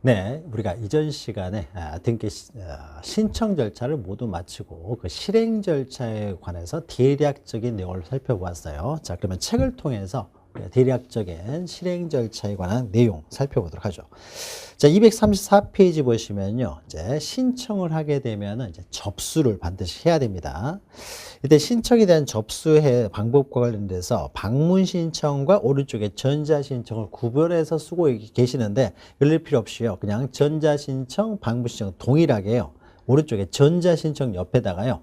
네, 우리가 이전 시간에 등기 신청 절차를 모두 마치고 그 실행 절차에 관해서 대략적인 내용을 살펴보았어요. 자, 그러면 책을 통해서 대략적인 실행 절차에 관한 내용 살펴보도록 하죠. 자, 234페이지 보시면요. 이제 신청을 하게 되면은 이제 접수를 반드시 해야 됩니다. 이때 신청에 대한 접수의 방법과 관련돼서 방문 신청과 오른쪽에 전자 신청을 구별해서 쓰고 계시는데 열릴 필요 없이요. 그냥 전자 신청, 방문 신청 동일하게 해요. 오른쪽에 전자 신청 옆에다가요.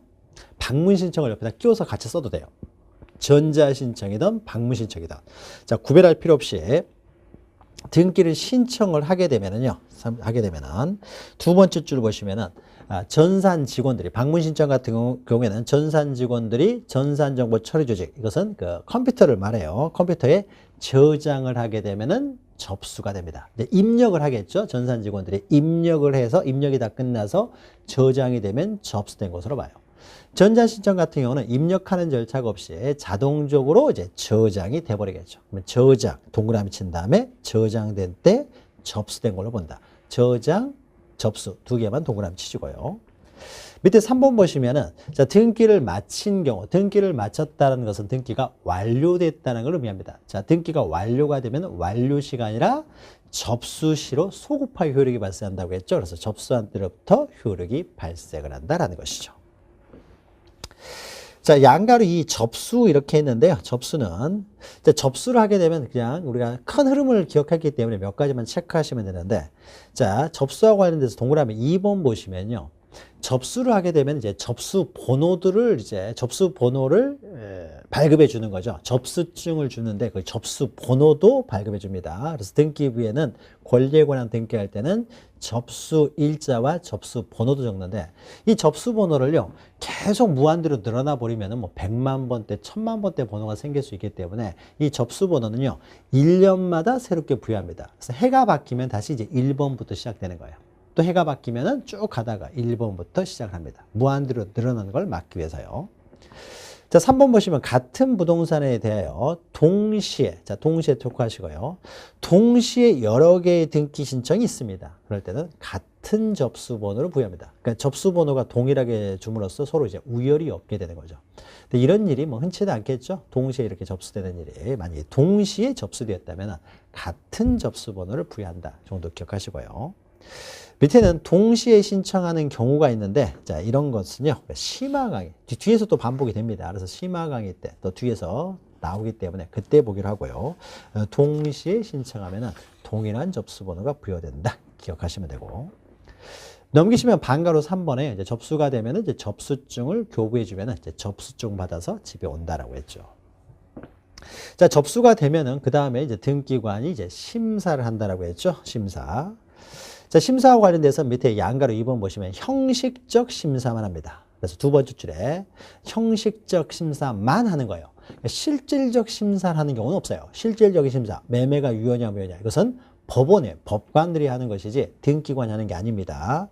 방문 신청을 옆에다 끼워서 같이 써도 돼요. 전자 신청이든 방문 신청이든. 자, 구별할 필요 없이 등기를 신청을 하게 되면은요. 두 번째 줄 보시면은 전산 직원들이 방문 신청 같은 경우에는 전산 직원들이 전산 정보 처리 조직, 이것은 그 컴퓨터를 말해요. 컴퓨터에 저장을 하게 되면은 접수가 됩니다. 이제 입력을 하겠죠. 전산 직원들이 입력을 해서 입력이 다 끝나서 저장이 되면 접수된 것으로 봐요. 전자신청 같은 경우는 입력하는 절차가 없이 자동적으로 이제 저장이 돼버리겠죠. 그러면 저장, 동그라미 친 다음에 저장된 때 접수된 걸로 본다. 저장, 접수 두 개만 동그라미 치시고요. 밑에 3번 보시면은 자, 등기를 마친 경우, 등기를 마쳤다는 것은 등기가 완료됐다는 걸 의미합니다. 자, 등기가 완료가 되면 완료시가 아니라 접수시로 소급하여 효력이 발생한다고 했죠. 그래서 접수한 때로부터 효력이 발생을 한다라는 것이죠. 자, 양가로 이 접수 이렇게 했는데요. 접수는 접수를 하게 되면 그냥 우리가 큰 흐름을 기억했기 때문에 몇 가지만 체크하시면 되는데, 자, 접수하고 관련돼서 동그라미 2번 보시면요. 접수를 하게 되면 이제 접수 번호를 발급해 주는 거죠. 접수증을 주는데 그 접수 번호도 발급해 줍니다. 그래서 등기부에는 권리에 관한 등기할 때는 접수 일자와 접수 번호도 적는데 이 접수 번호를요 계속 무한대로 늘어나 버리면은 뭐 100만 번대, 1000만 번대 번호가 생길 수 있기 때문에 이 접수 번호는요 1년마다 새롭게 부여합니다. 그래서 해가 바뀌면 다시 이제 1번부터 시작되는 거예요. 또 해가 바뀌면은 쭉 가다가 1번부터 시작을 합니다. 무한대로 늘어나는 걸 막기 위해서요. 자, 3번 보시면 같은 부동산에 대하여 동시에 체크하시고요. 동시에 여러 개의 등기 신청이 있습니다. 그럴 때는 같은 접수번호를 부여합니다. 그러니까 접수번호가 동일하게 줌으로써 서로 이제 우열이 없게 되는 거죠. 근데 이런 일이 뭐 흔치는 않겠죠. 동시에 이렇게 접수되는 일이 만약에 동시에 접수되었다면 같은 접수번호를 부여한다 정도 기억하시고요. 밑에는 동시에 신청하는 경우가 있는데, 자, 이런 것은요, 심화 강의, 뒤에서 또 반복이 됩니다. 그래서 심화 강의 때, 또 뒤에서 나오기 때문에 그때 보기로 하고요. 동시에 신청하면은 동일한 접수번호가 부여된다. 기억하시면 되고. 넘기시면 반가로 3번에 이제 접수가 되면은 이제 접수증을 교부해주면은 이제 접수증 받아서 집에 온다라고 했죠. 자, 접수가 되면은 그 다음에 이제 등기관이 이제 심사를 한다라고 했죠. 심사. 자, 심사와 관련돼서 밑에 양가로 2번 보시면 형식적 심사만 합니다. 그래서 두 번째 줄에 형식적 심사만 하는 거예요. 그러니까 실질적 심사를 하는 경우는 없어요. 실질적인 심사, 매매가 유효냐 무효냐 이것은 법원에 법관들이 하는 것이지 등기관이 하는 게 아닙니다.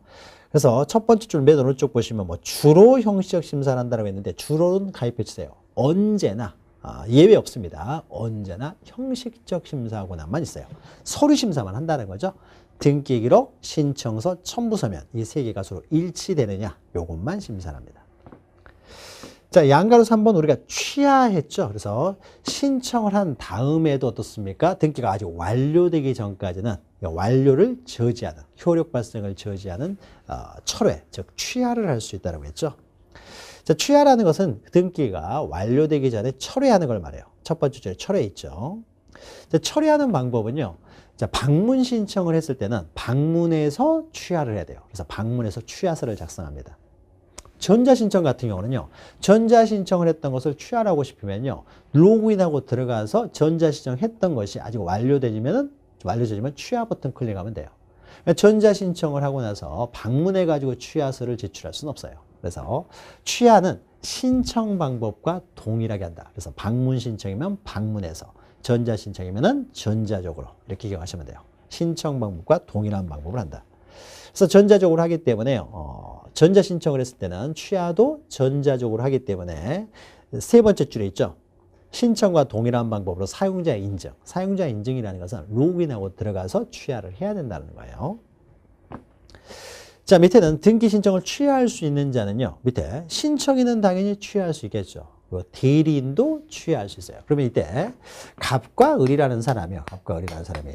그래서 첫 번째 줄 맨 오른쪽 보시면 뭐 주로 형식적 심사를 한다고 했는데 주로는 가입해 주세요. 언제나 예외 없습니다. 언제나 형식적 심사하고나만 있어요. 서류 심사만 한다는 거죠. 등기기록, 신청서, 첨부서면 이 세 개가 서로 일치되느냐 요것만 심사합니다. 자, 양가로 3번 우리가 취하했죠. 그래서 신청을 한 다음에도 어떻습니까? 등기가 아직 완료되기 전까지는 완료를 저지하는, 효력 발생을 저지하는 철회, 즉 취하를 할 수 있다고 했죠. 자, 취하라는 것은 등기가 완료되기 전에 철회하는 걸 말해요. 첫 번째 줄에 철회 있죠. 자, 철회하는 방법은요. 자, 방문 신청을 했을 때는 방문해서 취하를 해야 돼요. 그래서 방문해서 취하서를 작성합니다. 전자신청 같은 경우는요. 전자신청을 했던 것을 취하하고 싶으면요. 로그인하고 들어가서 전자신청했던 것이 아직 완료되지면 취하 버튼 클릭하면 돼요. 그러니까 전자신청을 하고 나서 방문해가지고 취하서를 제출할 수는 없어요. 그래서 취하는 신청 방법과 동일하게 한다. 그래서 방문 신청이면 방문해서, 전자 신청이면은 전자적으로 이렇게 기억하시면 돼요. 신청 방법과 동일한 방법을 한다. 그래서 전자적으로 하기 때문에 전자 신청을 했을 때는 취하도 전자적으로 하기 때문에 세 번째 줄에 있죠. 신청과 동일한 방법으로 사용자 인증. 사용자 인증이라는 것은 로그인하고 들어가서 취하를 해야 된다는 거예요. 자, 밑에는 등기 신청을 취하할 수 있는 자는요. 밑에 신청인은 당연히 취하할 수 있겠죠. 그리고 대리인도 취하할 수 있어요. 그러면 이때 갑과 을이라는 사람이요. 갑과 을이라는 사람이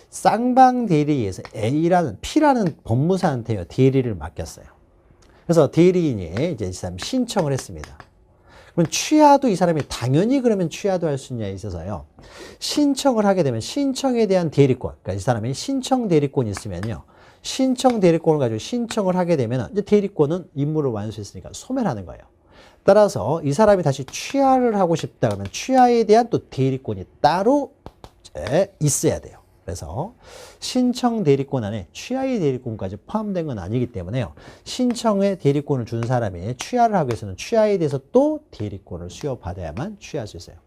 쌍방 대리에서 P라는 법무사한테요. 대리를 맡겼어요. 그래서 대리인이 이제 이 사람 신청을 했습니다. 그럼 취하도 이 사람이 당연히 그러면 취하도 할 수 있냐에 있어서요. 신청을 하게 되면 신청에 대한 대리권, 그러니까 이 사람이 신청 대리권이 있으면요. 신청 대리권을 가지고 신청을 하게 되면 이제 대리권은 임무를 완수했으니까 소멸하는 거예요. 따라서 이 사람이 다시 취하를 하고 싶다 그러면 취하에 대한 또 대리권이 따로 있어야 돼요. 그래서 신청 대리권 안에 취하의 대리권까지 포함된 건 아니기 때문에요. 신청의 대리권을 준 사람이 취하를 하기 위해서는 취하에 대해서 또 대리권을 수여받아야만 취하할 수 있어요.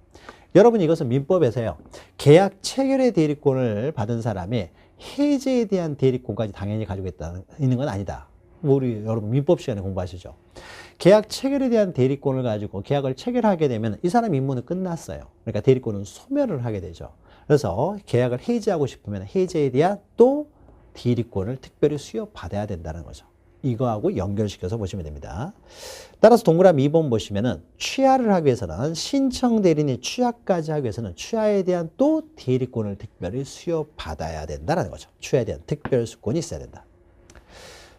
여러분 이것은 민법에서요. 계약 체결의 대리권을 받은 사람이 해제에 대한 대리권까지 당연히 가지고 있는 건 아니다. 우리 여러분 민법 시간에 공부하시죠. 계약 체결에 대한 대리권을 가지고 계약을 체결하게 되면 이 사람 임무는 끝났어요. 그러니까 대리권은 소멸을 하게 되죠. 그래서 계약을 해지하고 싶으면 해제에 대한 또 대리권을 특별히 수여받아야 된다는 거죠. 이거하고 연결시켜서 보시면 됩니다. 따라서 동그라미 2번 보시면은 취하를 하기 위해서는 신청 대리인이 취하까지 하기 위해서는 취하에 대한 또 대리권을 특별히 수여받아야 된다는 거죠. 취하에 대한 특별 수권이 있어야 된다.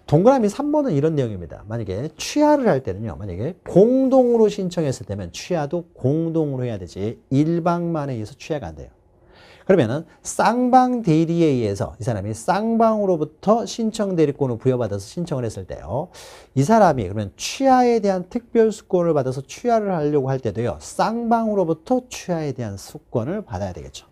동그라미 3번은 이런 내용입니다. 만약에 취하를 할 때는요. 만약에 공동으로 신청했을 때면 취하도 공동으로 해야 되지 일방만에 의해서 취하가 안 돼요. 그러면은 쌍방 대리에 의해서 이 사람이 쌍방으로부터 신청 대리권을 부여받아서 신청을 했을 때요. 이 사람이 그러면 취하에 대한 특별 수권을 받아서 취하를 하려고 할 때도요. 쌍방으로부터 취하에 대한 수권을 받아야 되겠죠.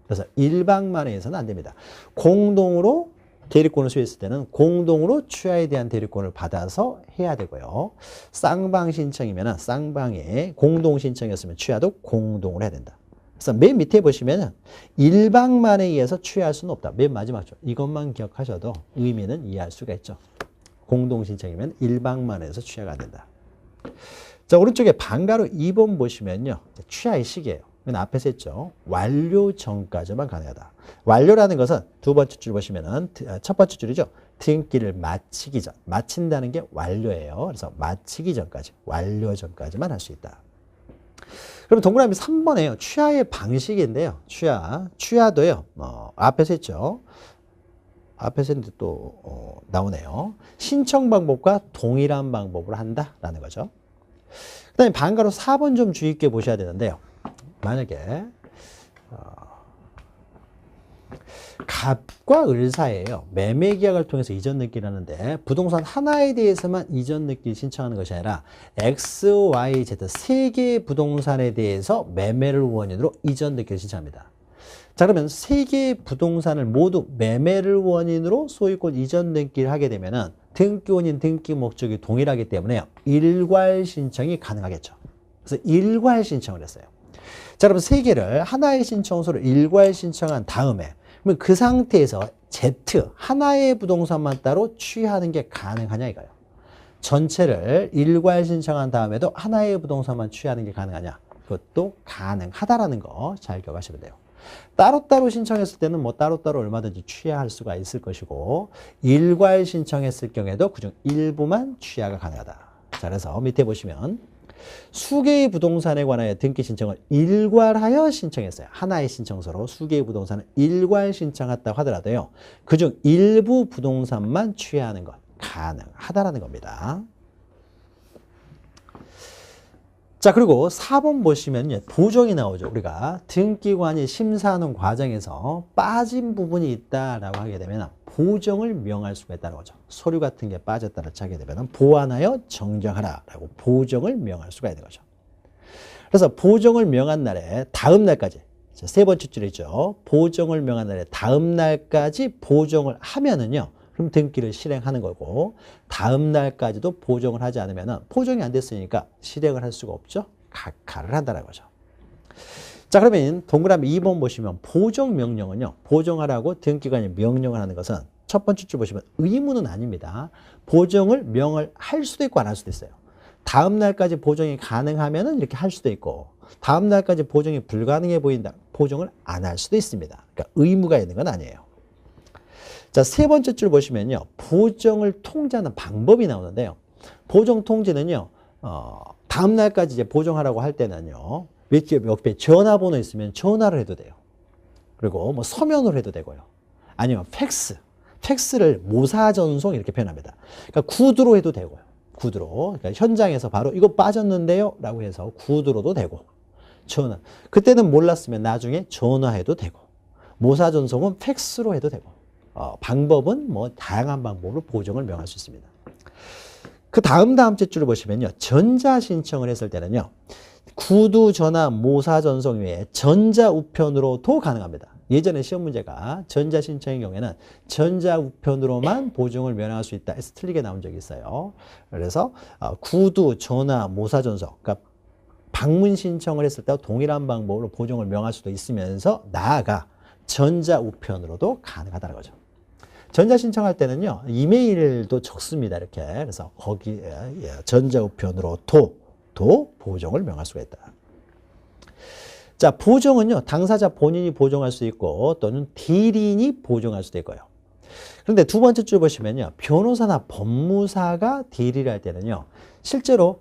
그래서 일방만에 의해서는 안 됩니다. 공동으로 대리권을 수여했을 때는 공동으로 취하에 대한 대리권을 받아서 해야 되고요. 쌍방 신청이면 쌍방의 공동 신청이었으면 취하도 공동으로 해야 된다. 그래서 맨 밑에 보시면 일방만에 의해서 취하할 수는 없다. 맨 마지막 줄. 이것만 기억하셔도 의미는 이해할 수가 있죠. 공동 신청이면 일방만에 의해서 취하가 안 된다. 자, 오른쪽에 방가로 2번 보시면요. 취하의 시기예요. 이건 앞에서 했죠. 완료 전까지만 가능하다. 완료라는 것은 두 번째 줄 보시면은 첫 번째 줄이죠. 등기를 마치기 전. 마친다는 게 완료예요. 그래서 마치기 전까지, 완료 전까지만 할 수 있다. 그럼 동그라미 3번에요. 취하의 방식인데요. 취하도요. 앞에서 했죠. 앞에서 했는데 또 나오네요. 신청 방법과 동일한 방법으로 한다라는 거죠. 그 다음에 방가로 4번 좀 주의 있게 보셔야 되는데요. 만약에 갑과 을 사이에요. 매매 계약을 통해서 이전 등기를 하는데 부동산 하나에 대해서만 이전 등기를 신청하는 것이 아니라 X, Y, Z 세 개의 부동산에 대해서 매매를 원인으로 이전 등기를 신청합니다. 자, 그러면 세 개의 부동산을 모두 매매를 원인으로 소유권 이전 등기를 하게 되면은 등기원인 등기 목적이 동일하기 때문에 일괄 신청이 가능하겠죠. 그래서 일괄 신청을 했어요. 자, 그럼 세 개를 하나의 신청서로 일괄 신청한 다음에 그러면 그 상태에서 Z 하나의 부동산만 따로 취하는 게 가능하냐 이거예요. 전체를 일괄 신청한 다음에도 하나의 부동산만 취하는 게 가능하냐? 그것도 가능하다라는 거 잘 기억하시면 돼요. 따로따로 신청했을 때는 뭐 따로따로 얼마든지 취하할 수가 있을 것이고 일괄 신청했을 경우에도 그중 일부만 취하가 가능하다. 자, 그래서 밑에 보시면 수개의 부동산에 관하여 등기 신청을 일괄하여 신청했어요. 하나의 신청서로 수개의 부동산을 일괄 신청했다고 하더라도요. 그중 일부 부동산만 취하는 것 가능하다라는 겁니다. 자, 그리고 4번 보시면 보정이 나오죠. 우리가 등기관이 심사하는 과정에서 빠진 부분이 있다라고 하게 되면 보정을 명할 수가 있다는 거죠. 서류 같은 게 빠졌다고 하게 되면 보완하여 정정하라라고 보정을 명할 수가 있는 거죠. 그래서 보정을 명한 날에 다음 날까지 세 번째 줄이죠. 보정을 명한 날에 다음 날까지 보정을 하면은요. 그럼 등기를 실행하는 거고 다음 날까지도 보정을 하지 않으면 보정이 안 됐으니까 실행을 할 수가 없죠. 각하를 한다는 거죠. 자, 그러면 동그라미 2번 보시면 보정명령은요. 보정하라고 등기관이 명령을 하는 것은 첫 번째 줄 보시면 의무는 아닙니다. 보정을 명을 할 수도 있고 안 할 수도 있어요. 다음 날까지 보정이 가능하면 이렇게 할 수도 있고 다음 날까지 보정이 불가능해 보인다. 보정을 안 할 수도 있습니다. 그러니까 의무가 있는 건 아니에요. 자, 세 번째 줄 보시면요. 보정을 통지하는 방법이 나오는데요. 보정 통지는요. 다음 날까지 이제 보정하라고 할 때는요. 옆에 전화번호 있으면 전화를 해도 돼요. 그리고 뭐 서면으로 해도 되고요. 아니면 팩스를 모사전송 이렇게 표현합니다. 그러니까 구두로 해도 되고요. 구두로. 그러니까 현장에서 바로 이거 빠졌는데요 라고 해서 구두로도 되고, 전화. 그때는 몰랐으면 나중에 전화해도 되고, 모사전송은 팩스로 해도 되고, 방법은 뭐 다양한 방법으로 보정을 명할 수 있습니다. 그 다음 줄을 보시면요. 전자신청을 했을 때는요. 구두, 전화, 모사전송 외에 전자우편으로도 가능합니다. 예전에 시험 문제가 전자신청의 경우에는 전자우편으로만 보정을 면할 수 있다 해서 틀리게 나온 적이 있어요. 그래서 구두, 전화, 모사전송, 그러니까 방문 신청을 했을 때 동일한 방법으로 보정을 명할 수도 있으면서 나아가 전자우편으로도 가능하다는 거죠. 전자신청할 때는요, 이메일도 적습니다. 이렇게. 그래서 거기에 전자우편으로도 보정을 명할 수가 있다. 자, 보정은요, 당사자 본인이 보정할 수 있고 또는 대리인이 보정할 수도 있고요. 그런데 두 번째 줄 보시면요, 변호사나 법무사가 대리를 할 때는요, 실제로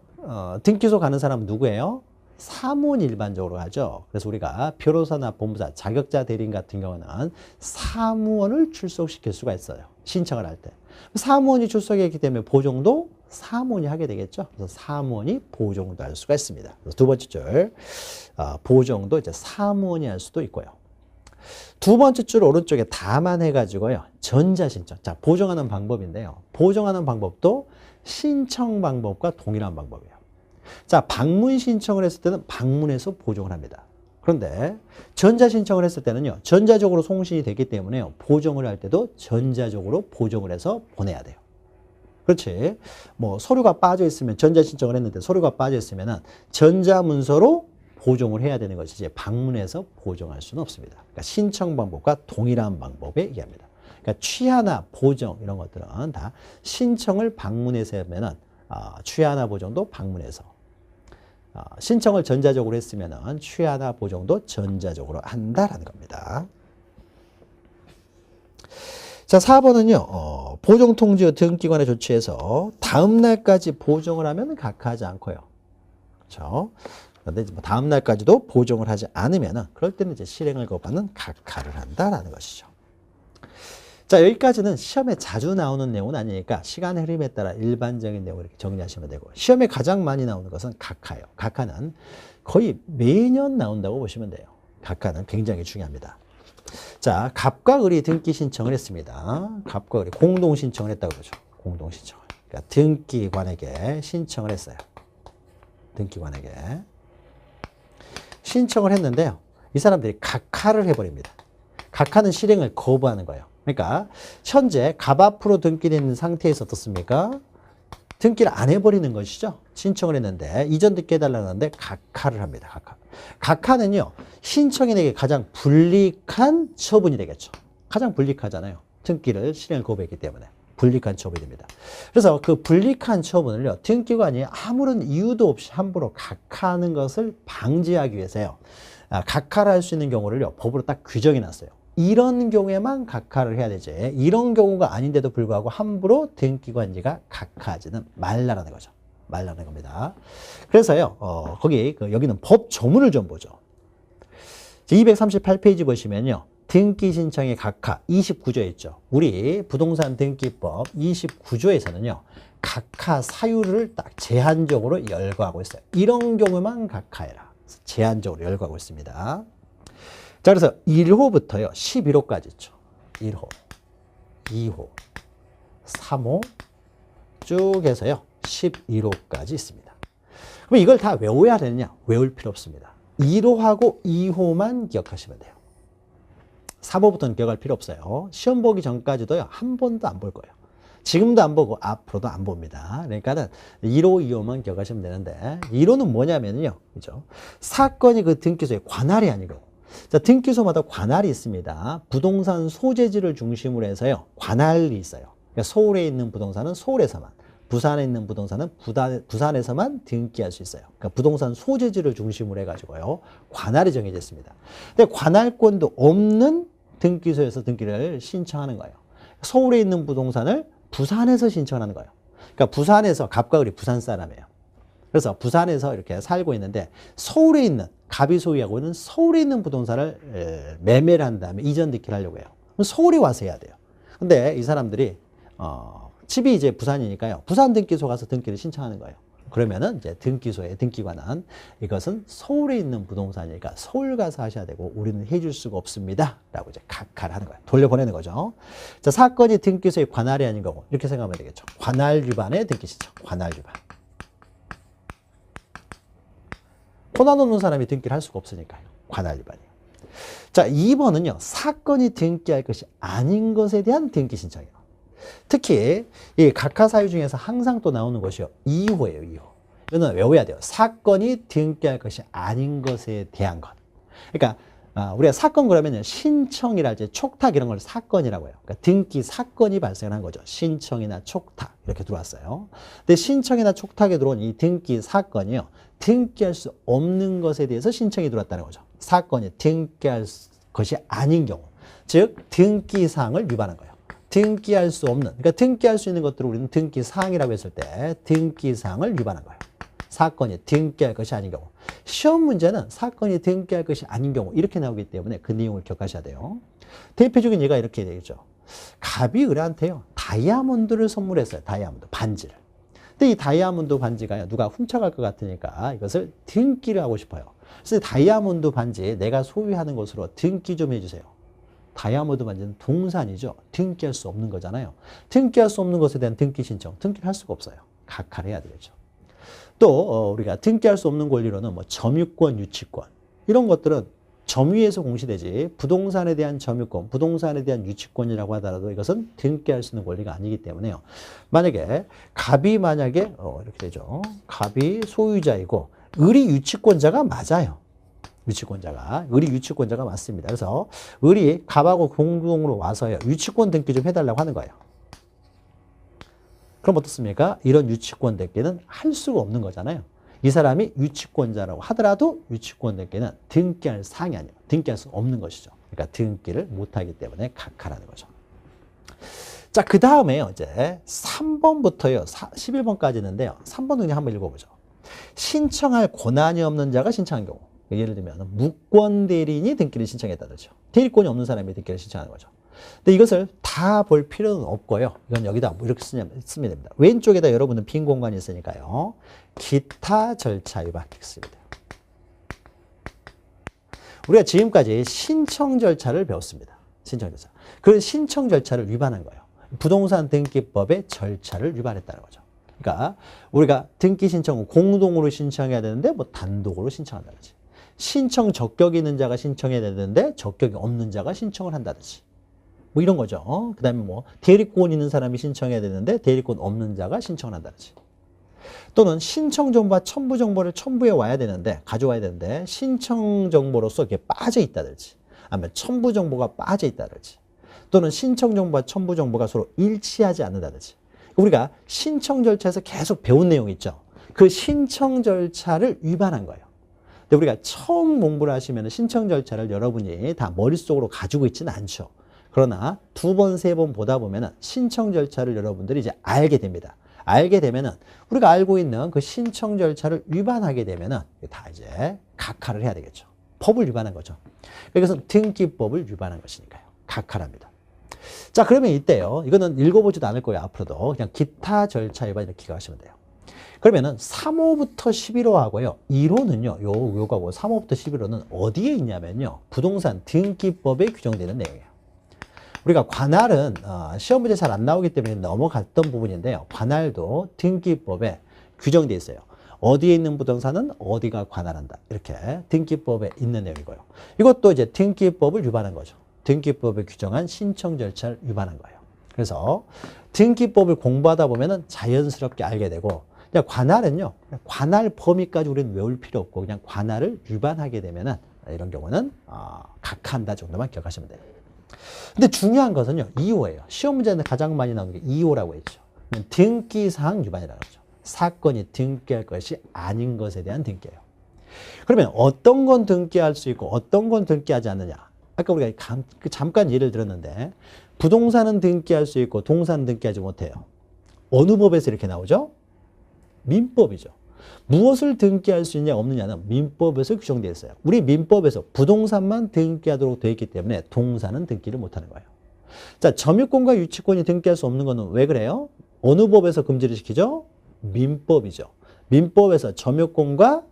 등기소 가는 사람은 누구예요? 사무원 일반적으로 하죠. 그래서 우리가 변호사나 법무사, 자격자 대리인 같은 경우는 사무원을 출석시킬 수가 있어요. 신청을 할 때. 사무원이 출석했기 때문에 보정도 사무원이 하게 되겠죠. 그래서 사무원이 보정도 할 수가 있습니다. 그래서 두 번째 줄, 보정도 이제 사무원이 할 수도 있고요. 두 번째 줄 오른쪽에 다만 해가지고요. 전자신청. 자, 보정하는 방법인데요. 보정하는 방법도 신청 방법과 동일한 방법이에요. 자, 방문 신청을 했을 때는 방문해서 보정을 합니다. 그런데 전자신청을 했을 때는요. 전자적으로 송신이 되기 때문에요. 보정을 할 때도 전자적으로 보정을 해서 보내야 돼요. 그렇지. 뭐 서류가 빠져 있으면 전자신청을 했는데 서류가 빠져 있으면은 전자문서로 보정을 해야 되는 것이지 방문해서 보정할 수는 없습니다. 그러니까 신청 방법과 동일한 방법에 얘기합니다. 그러니까 취하나 보정 이런 것들은 다 신청을 방문해서 하면은 취하나 보정도 방문해서, 신청을 전자적으로 했으면은 취하나 보정도 전자적으로 한다라는 겁니다. 자, 4번은요, 보정통지 등기관에 조치해서 다음 날까지 보정을 하면 각하하지 않고요. 그렇죠? 그런데 뭐 다음 날까지도 보정을 하지 않으면은 그럴 때는 이제 실행을 거부하는 각하를 한다라는 것이죠. 자, 여기까지는 시험에 자주 나오는 내용은 아니니까 시간의 흐름에 따라 일반적인 내용을 이렇게 정리하시면 되고, 시험에 가장 많이 나오는 것은 각하예요. 각하는 거의 매년 나온다고 보시면 돼요. 각하는 굉장히 중요합니다. 자, 갑과 을이 등기 신청을 했습니다. 갑과 을이 공동 신청을 했다고 그러죠. 공동 신청을. 그러니까 등기관에게 신청을 했어요. 등기관에게 신청을 했는데요. 이 사람들이 각하를 해버립니다. 각하는 실행을 거부하는 거예요. 그러니까 현재 갑 앞으로 등기되어 있는 상태에서 어떻습니까? 등기를 안 해버리는 것이죠. 신청을 했는데 이전 등기 해달라는데 각하를 합니다. 각하. 각하는요, 신청인에게 가장 불리한 처분이 되겠죠. 가장 불리하잖아요. 등기를 실행을 거부했기 때문에 불리한 처분이 됩니다. 그래서 그 불리한 처분을요, 등기관이 아무런 이유도 없이 함부로 각하하는 것을 방지하기 위해서요, 각하를 할 수 있는 경우를요, 법으로 딱 규정해 놨어요. 이런 경우에만 각하를 해야 되지, 이런 경우가 아닌데도 불구하고 함부로 등기관지가 각하하지는 말라라는 거죠. 말라는 겁니다. 그래서요, 여기는 법 조문을 좀 보죠. 238페이지 보시면요, 등기 신청의 각하 29조에 있죠. 우리 부동산 등기법 29조에서는요, 각하 사유를 딱 제한적으로 열거하고 있어요. 이런 경우만 각하해라. 제한적으로 열거하고 있습니다. 자, 그래서 1호부터요, 11호까지 있죠. 1호, 2호, 3호 쭉 해서요, 11호까지 있습니다. 그럼 이걸 다 외워야 되느냐? 외울 필요 없습니다. 1호하고 2호만 기억하시면 돼요. 3호부터는 기억할 필요 없어요. 시험 보기 전까지도요, 한 번도 안 볼 거예요. 지금도 안 보고 앞으로도 안 봅니다. 그러니까는 1호, 2호만 기억하시면 되는데, 1호는 뭐냐면요, 그죠? 사건이 그 등기소의 관할이 아니고, 자, 등기소마다 관할이 있습니다. 부동산 소재지를 중심으로 해서요, 관할이 있어요. 그러니까 서울에 있는 부동산은 서울에서만, 부산에 있는 부동산은 부산에서만 등기할 수 있어요. 그러니까 부동산 소재지를 중심으로 해가지고요, 관할이 정해져 있습니다. 근데 관할권도 없는 등기소에서 등기를 신청하는 거예요. 서울에 있는 부동산을 부산에서 신청하는 거예요. 그러니까 부산에서 갑과 을이 부산 사람이에요. 그래서 부산에서 이렇게 살고 있는데 서울에 있는 갑이 소유하고 있는 서울에 있는 부동산을 매매를 한 다음에 이전 등기를 하려고 해요. 그럼 서울에 와서 해야 돼요. 근데 이 사람들이 집이 이제 부산이니까요. 부산 등기소 가서 등기를 신청하는 거예요. 그러면은 이제 등기소의 등기관은 이것은 서울에 있는 부동산이니까 서울 가서 하셔야 되고 우리는 해줄 수가 없습니다. 라고 이제 각하를 하는 거예요. 돌려보내는 거죠. 자, 사건이 등기소의 관할이 아닌 거고 이렇게 생각하면 되겠죠. 관할 위반의 등기 신청. 관할 위반. 권한 없는 사람이 등기를 할 수가 없으니까요. 관할 위반이에요. 자, 2번은요. 사건이 등기할 것이 아닌 것에 대한 등기 신청이에요. 특히 이 각하 사유 중에서 항상 또 나오는 것이요. 2호예요. 2호. 이거는 외워야 돼요. 사건이 등기할 것이 아닌 것에 대한 것. 그러니까 우리가 사건 그러면 신청이랄지 촉탁 이런 걸 사건이라고 해요. 그러니까 등기 사건이 발생한 거죠. 신청이나 촉탁 이렇게 들어왔어요. 근데 신청이나 촉탁에 들어온 이 등기 사건이요. 등기할 수 없는 것에 대해서 신청이 들어왔다는 거죠. 사건이 등기할 것이 아닌 경우. 즉 등기사항을 위반한 거예요. 등기할 수 없는, 그러니까 등기할 수 있는 것들을 우리는 등기사항이라고 했을 때 등기사항을 위반한 거예요. 사건이 등기할 것이 아닌 경우. 시험 문제는 사건이 등기할 것이 아닌 경우 이렇게 나오기 때문에 그 내용을 기억하셔야 돼요. 대표적인 예가 이렇게 되겠죠. 갑이 을한테요. 다이아몬드를 선물했어요. 다이아몬드 반지를. 근데 이 다이아몬드 반지가 누가 훔쳐갈 것 같으니까 이것을 등기를 하고 싶어요. 그래서 다이아몬드 반지 내가 소유하는 것으로 등기 좀 해주세요. 다이아몬드 반지는 동산이죠. 등기할 수 없는 거잖아요. 등기할 수 없는 것에 대한 등기 신청, 등기를 할 수가 없어요. 각하를 해야 되겠죠. 또 우리가 등기할 수 없는 권리로는 뭐 점유권, 유치권 이런 것들은 점유에서 공시되지 부동산에 대한 점유권, 부동산에 대한 유치권이라고 하더라도 이것은 등기할 수 있는 권리가 아니기 때문에요. 만약에 갑이 만약에 이렇게 되죠. 갑이 소유자이고 을이 유치권자가 맞아요. 을이 유치권자가 맞습니다. 그래서 을이 갑하고 공동으로 와서요. 유치권 등기 좀 해달라고 하는 거예요. 그럼 어떻습니까? 이런 유치권 등기는 할 수가 없는 거잖아요. 이 사람이 유치권자라고 하더라도 유치권 등기는 등기할 사항이 아니에요. 등기할 수 없는 것이죠. 그러니까 등기를 못하기 때문에 각하라는 거죠. 자, 그 다음에요. 이제 3번부터요. 11번까지 있는데요. 3번 그냥 한번 읽어보죠. 신청할 권한이 없는 자가 신청한 경우. 예를 들면 무권 대리인이 등기를 신청했다든지 대리권이 없는 사람이 등기를 신청하는 거죠. 근데 이것을 다 볼 필요는 없고요. 이건 여기다 이렇게 쓰면 됩니다. 왼쪽에다 여러분은 빈 공간이 있으니까요. 기타 절차 위반 이렇게 쓰면 돼요. 우리가 지금까지 신청 절차를 배웠습니다. 신청 절차. 그 신청 절차를 위반한 거예요. 부동산 등기법의 절차를 위반했다는 거죠. 그러니까 우리가 등기 신청은 공동으로 신청해야 되는데 뭐 단독으로 신청한다든지 신청 적격이 있는 자가 신청해야 되는데 적격이 없는 자가 신청을 한다든지 뭐 이런 거죠. 그 다음에 뭐 대리권 있는 사람이 신청해야 되는데 대리권 없는 자가 신청을 한다든지 또는 신청 정보와 첨부 정보를 첨부해 와야 되는데 가져와야 되는데 신청 정보로서 이게 빠져 있다든지 아니면 첨부 정보가 빠져 있다든지 또는 신청 정보와 첨부 정보가 서로 일치하지 않는다든지 우리가 신청 절차에서 계속 배운 내용이 있죠. 그 신청 절차를 위반한 거예요. 근데 우리가 처음 공부를 하시면 신청 절차를 여러분이 다 머릿속으로 가지고 있지는 않죠. 그러나 두 번, 세 번 보다 보면 신청 절차를 여러분들이 이제 알게 됩니다. 알게 되면은 우리가 알고 있는 그 신청 절차를 위반하게 되면은 다 이제 각하를 해야 되겠죠. 법을 위반한 거죠. 이것은 등기법을 위반한 것이니까요. 각하랍니다. 자, 그러면 이때요. 이거는 읽어보지도 않을 거예요. 앞으로도 그냥 기타 절차 위반 이렇게 기억하시면 돼요. 그러면은 3호부터 11호 하고요. 1호는요. 요거하고 3호부터 11호는 어디에 있냐면요. 부동산 등기법에 규정되는 내용이에요. 우리가 관할은 시험 문제 잘 안 나오기 때문에 넘어갔던 부분인데요. 관할도 등기법에 규정되어 있어요. 어디에 있는 부동산은 어디가 관할한다. 이렇게 등기법에 있는 내용이고요. 이것도 이제 등기법을 위반한 거죠. 등기법에 규정한 신청 절차를 위반한 거예요. 그래서 등기법을 공부하다 보면은 자연스럽게 알게 되고 그냥 관할은요. 관할 범위까지 우리는 외울 필요 없고 그냥 관할을 위반하게 되면은 이런 경우는 각한다 정도만 기억하시면 돼요. 근데 중요한 것은요. 2호예요. 시험 문제는 가장 많이 나오는 게 2호라고 했죠. 등기사항 위반이라는 거죠. 사건이 등기할 것이 아닌 것에 대한 등기예요. 그러면 어떤 건 등기할 수 있고 어떤 건 등기하지 않느냐. 아까 우리가 잠깐 예를 들었는데 부동산은 등기할 수 있고 동사는 등기하지 못해요. 어느 법에서 이렇게 나오죠? 민법이죠. 무엇을 등기할 수 있냐 없느냐는 민법에서 규정되어 있어요. 우리 민법에서 부동산만 등기하도록 되어 있기 때문에 동사는 등기를 못하는 거예요. 자, 점유권과 유치권이 등기할 수 없는 거는 왜 그래요? 어느 법에서 금지를 시키죠? 민법이죠. 민법에서 점유권과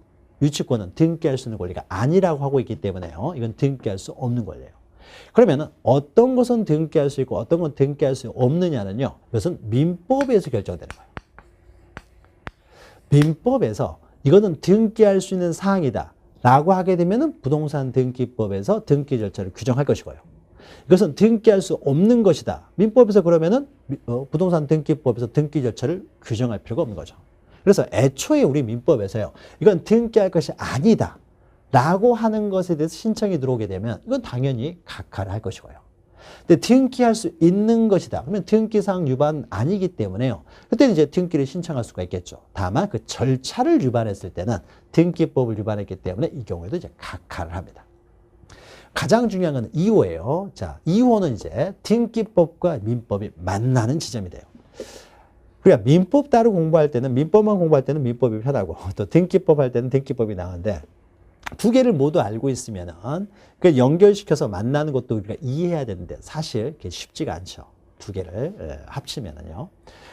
유치권은 등기할 수 있는 권리가 아니라고 하고 있기 때문에요. 이건 등기할 수 없는 권리예요. 그러면 어떤 것은 등기할 수 있고 어떤 건 등기할 수 없느냐는요. 이것은 민법에서 결정되는 거예요. 민법에서 이거는 등기할 수 있는 사항이다 라고 하게 되면 부동산 등기법에서 등기 절차를 규정할 것이고요. 이것은 등기할 수 없는 것이다. 민법에서 그러면은 부동산 등기법에서 등기 절차를 규정할 필요가 없는 거죠. 그래서 애초에 우리 민법에서요. 이건 등기할 것이 아니다 라고 하는 것에 대해서 신청이 들어오게 되면 이건 당연히 각하를 할 것이고요. 근데 등기할 수 있는 것이다. 그러면 등기사항 위반 아니기 때문에요. 그때는 이제 등기를 신청할 수가 있겠죠. 다만 그 절차를 위반했을 때는 등기법을 위반했기 때문에 이 경우에도 이제 각하를 합니다. 가장 중요한 건 2호예요. 자, 2호는 이제 등기법과 민법이 만나는 지점이 돼요. 그러니까 민법 따로 공부할 때는 민법만 공부할 때는 민법이 편하고 또 등기법 할 때는 등기법이 나은데 두 개를 모두 알고 있으면은 그 연결시켜서 만나는 것도 우리가 이해해야 되는데 사실 그게 쉽지가 않죠. 두 개를 합치면은요.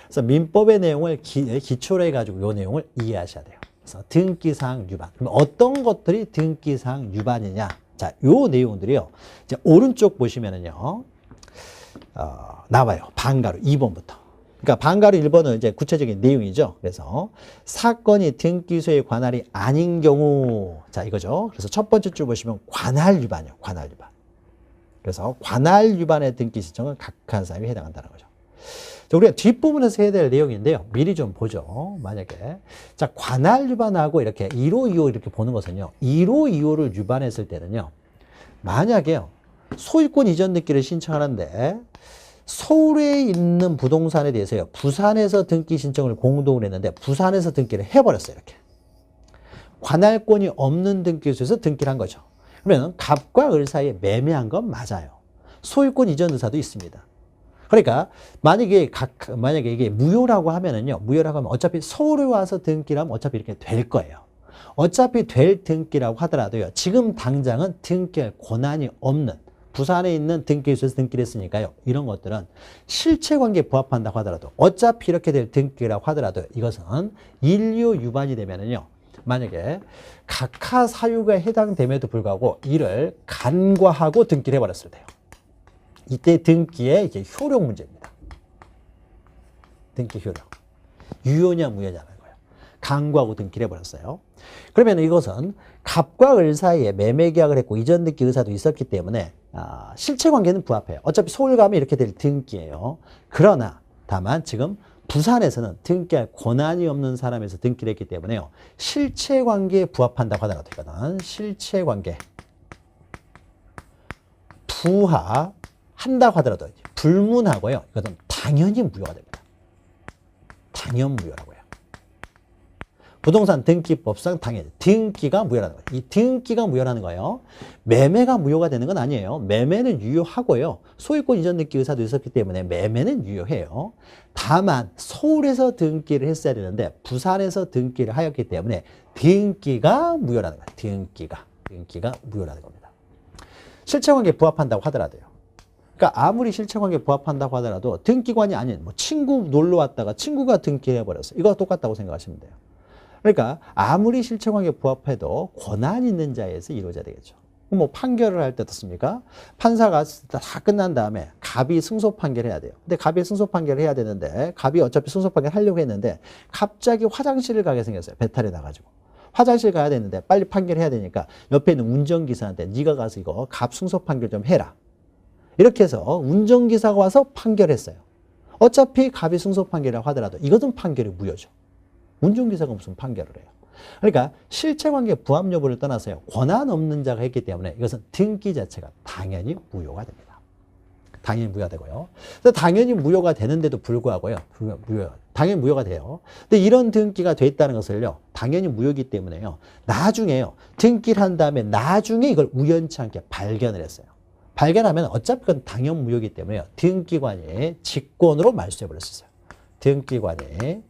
그래서 민법의 내용을 기초로 해가지고 이 내용을 이해하셔야 돼요. 그래서 등기사항 위반. 그럼 어떤 것들이 등기사항 위반이냐? 자, 요 내용들이요. 이제 오른쪽 보시면은요. 나와요. 방가로 2번부터. 그러니까 방가로 1번은 이제 구체적인 내용이죠. 그래서 사건이 등기소의 관할이 아닌 경우, 자 이거죠. 그래서 첫 번째 줄 보시면 관할 위반이요. 관할 위반. 그래서 관할 위반의 등기 신청은 각한 사유에 해당한다는 거죠. 자, 우리가 뒷부분에서 해야 될 내용인데요. 미리 좀 보죠. 만약에 자 관할 위반하고 이렇게 1호, 2호 이렇게 보는 것은요. 1호, 2호를 위반했을 때는요. 만약에요. 소유권 이전 등기를 신청하는데 서울에 있는 부동산에 대해서요. 부산에서 등기 신청을 공동으로 했는데 부산에서 등기를 해버렸어요. 이렇게. 관할권이 없는 등기소에서 등기를 한 거죠. 그러면 갑과 을 사이에 매매한 건 맞아요. 소유권 이전 의사도 있습니다. 그러니까 만약에 이게 무효라고 하면은요. 무효라고 하면 어차피 서울에 와서 등기를 하면 어차피 이렇게 될 거예요. 어차피 될 등기라고 하더라도요. 지금 당장은 등기할 권한이 없는 부산에 있는 등기소에서 등기를 했으니까요. 이런 것들은 실체관계에 부합한다고 하더라도 어차피 이렇게 될 등기라고 하더라도 이것은 인류 위반이 되면은요. 만약에 각하 사유가 해당됨에도 불구하고 이를 간과하고 등기를 해버렸을 때요. 이때 등기의 이제 효력 문제입니다. 등기 효력. 유효냐 무효냐는 거예요. 간과하고 등기를 해버렸어요. 그러면 이것은 갑과 을 사이에 매매 계약을 했고 이전 등기 의사도 있었기 때문에 실체관계는 부합해요. 어차피 서울 가면 이렇게 될 등기예요. 그러나 다만 지금 부산에서는 등기할 권한이 없는 사람에서 등기를 했기 때문에요. 실체관계에 부합한다고 하더라도 이거는 실체관계 부합한다고 하더라도 불문하고요. 이것은 당연히 무효가 됩니다. 당연 무효라고요. 부동산 등기법상 당연히 등기가 무효라는 거예요. 이 등기가 무효라는 거예요. 매매가 무효가 되는 건 아니에요. 매매는 유효하고요. 소유권 이전 등기 의사도 있었기 때문에 매매는 유효해요. 다만 서울에서 등기를 했어야 되는데 부산에서 등기를 하였기 때문에 등기가 무효라는 거예요. 등기가 무효라는 겁니다. 실체관계에 부합한다고 하더라도요. 그러니까 아무리 실체관계에 부합한다고 하더라도 등기관이 아닌 뭐 친구 놀러 왔다가 친구가 등기해버렸어요. 이거 똑같다고 생각하시면 돼요. 그러니까 아무리 실체관계에 부합해도 권한 있는 자에서 이루어져야 되겠죠. 뭐 판결을 할 때 어떻습니까? 판사가 다 끝난 다음에 갑이 승소 판결해야 돼요. 근데 갑이 승소 판결을 해야 되는데 갑이 어차피 승소 판결 하려고 했는데 갑자기 화장실을 가게 생겼어요. 배탈이 나가지고. 화장실 가야 되는데 빨리 판결해야 되니까 옆에 있는 운전기사한테 네가 가서 이거 갑 승소 판결 좀 해라. 이렇게 해서 운전기사가 와서 판결했어요. 어차피 갑이 승소 판결이라고 하더라도 이것은 판결이 무효죠. 운전기사가 무슨 판결을 해요. 그러니까 실체관계 부합 여부를 떠나서요. 권한 없는 자가 했기 때문에 이것은 등기 자체가 당연히 무효가 됩니다. 당연히 무효가 되고요. 당연히 무효가 되는데도 불구하고요. 당연히 무효가 돼요. 근데 이런 등기가 됐다는 것을요. 당연히 무효이기 때문에요. 나중에요. 등기를 한 다음에 나중에 이걸 우연치 않게 발견을 했어요. 발견하면 어차피 그건 당연 무효이기 때문에 등기관이 직권으로 말소해버릴 수 있어요. 등기관이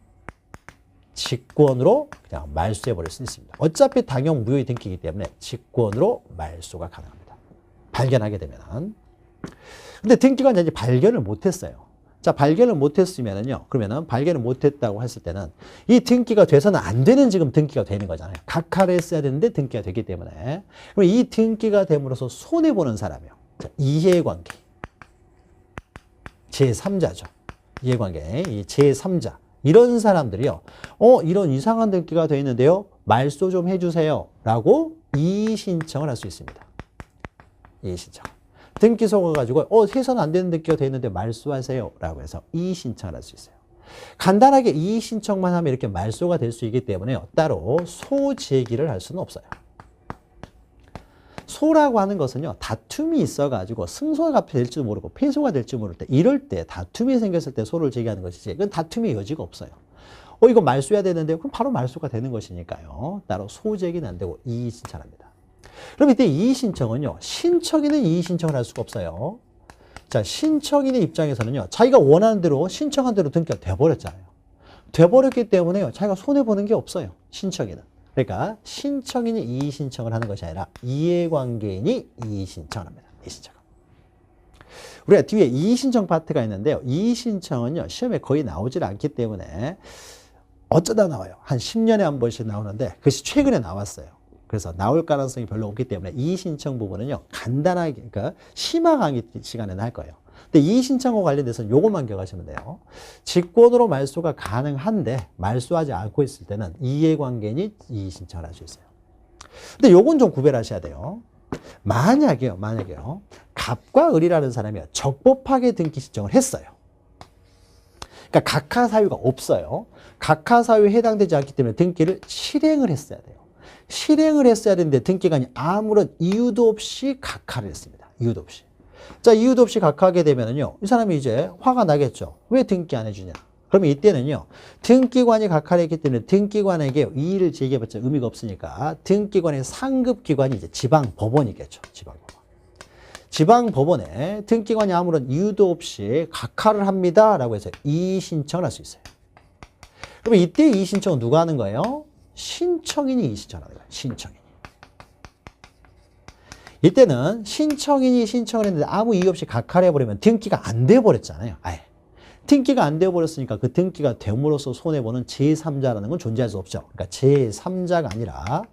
직권으로 그냥 말소해버릴 수 있습니다. 어차피 당연 무효의 등기이기 때문에 직권으로 말소가 가능합니다. 발견하게 되면. 근데 등기관이 이제 발견을 못했어요. 자, 발견을 못했으면은요, 그러면은 발견을 못했다고 했을 때는 이 등기가 돼서는 안 되는 지금 등기가 되는 거잖아요. 각하를 했어야 되는데 등기가 되기 때문에. 그럼 이 등기가 됨으로써 손해보는 사람이요. 자, 이해관계. 제3자죠. 이해관계. 이 제3자. 이런 사람들이요. 이런 이상한 등기가 되어 있는데요. 말소 좀 해주세요. 라고 이의신청을 할 수 있습니다. 이의신청. 등기소가 가지고 해서는 안 되는 등기가 되어 있는데 말소하세요. 라고 해서 이의신청을 할 수 있어요. 간단하게 이의신청만 하면 이렇게 말소가 될 수 있기 때문에 따로 소제기를 할 수는 없어요. 소라고 하는 것은요, 다툼이 있어가지고 승소가 될지도 모르고 패소가 될지 모를 때, 이럴 때 다툼이 생겼을 때 소를 제기하는 것이지, 이건 다툼의 여지가 없어야 이거 말소해야 되는데, 그럼 바로 말소가 되는 것이니까요. 따로 소제기는 안 되고 이의신청합니다. 그럼 이때 이의신청은요, 신청인은 이의신청을 할 수가 없어요. 자, 신청인의 입장에서는요, 자기가 원하는 대로, 신청한 대로 등기가 돼버렸잖아요. 돼버렸기 때문에요, 자기가 손해보는 게 없어요. 신청인은. 그러니까 신청인이 이의신청을 하는 것이 아니라 이해관계인이 이의신청을 합니다. 이의신청. 우리가 뒤에 이의신청 파트가 있는데요. 이의신청은요, 시험에 거의 나오질 않기 때문에 어쩌다 나와요. 한 10년에 한 번씩 나오는데 그것이 최근에 나왔어요. 그래서 나올 가능성이 별로 없기 때문에 이의신청 부분은요, 간단하게, 그러니까 심화 강의 시간에는 할 거예요. 근데 이의신청과 관련돼서는 요것만 기억하시면 돼요. 직권으로 말소가 가능한데 말소하지 않고 있을 때는 이해관계인이 이의신청을 할 수 있어요. 근데 요건 좀 구별하셔야 돼요. 만약에요. 갑과 을이라는 사람이 적법하게 등기 신청을 했어요. 그러니까 각하사유가 없어요. 각하사유에 해당되지 않기 때문에 등기를 실행을 했어야 돼요. 실행을 했어야 되는데 등기관이 아무런 이유도 없이 각하를 했습니다. 이유도 없이. 자, 이유도 없이 각하하게 되면은요, 이 사람이 이제 화가 나겠죠. 왜 등기 안 해주냐? 그러면 이때는요, 등기관이 각하를 했기 때문에 등기관에게 이의를 제기해봤자 의미가 없으니까 등기관의 상급기관이 이제 지방법원이겠죠. 지방법원. 지방법원에 등기관이 아무런 이유도 없이 각하를 합니다. 라고 해서 이의신청을 할 수 있어요. 그러면 이때 이의신청은 누가 하는 거예요? 신청인이 이의신청을 하는 거예요. 신청인이. 이때는 신청인이 신청을 했는데 아무 이유 없이 각하를 해버리면 등기가 안 돼버렸잖아요. 아예. 등기가 안 돼버렸으니까 그 등기가 됨으로써 손해보는 제3자라는 건 존재할 수 없죠. 그러니까 제3자가 아니라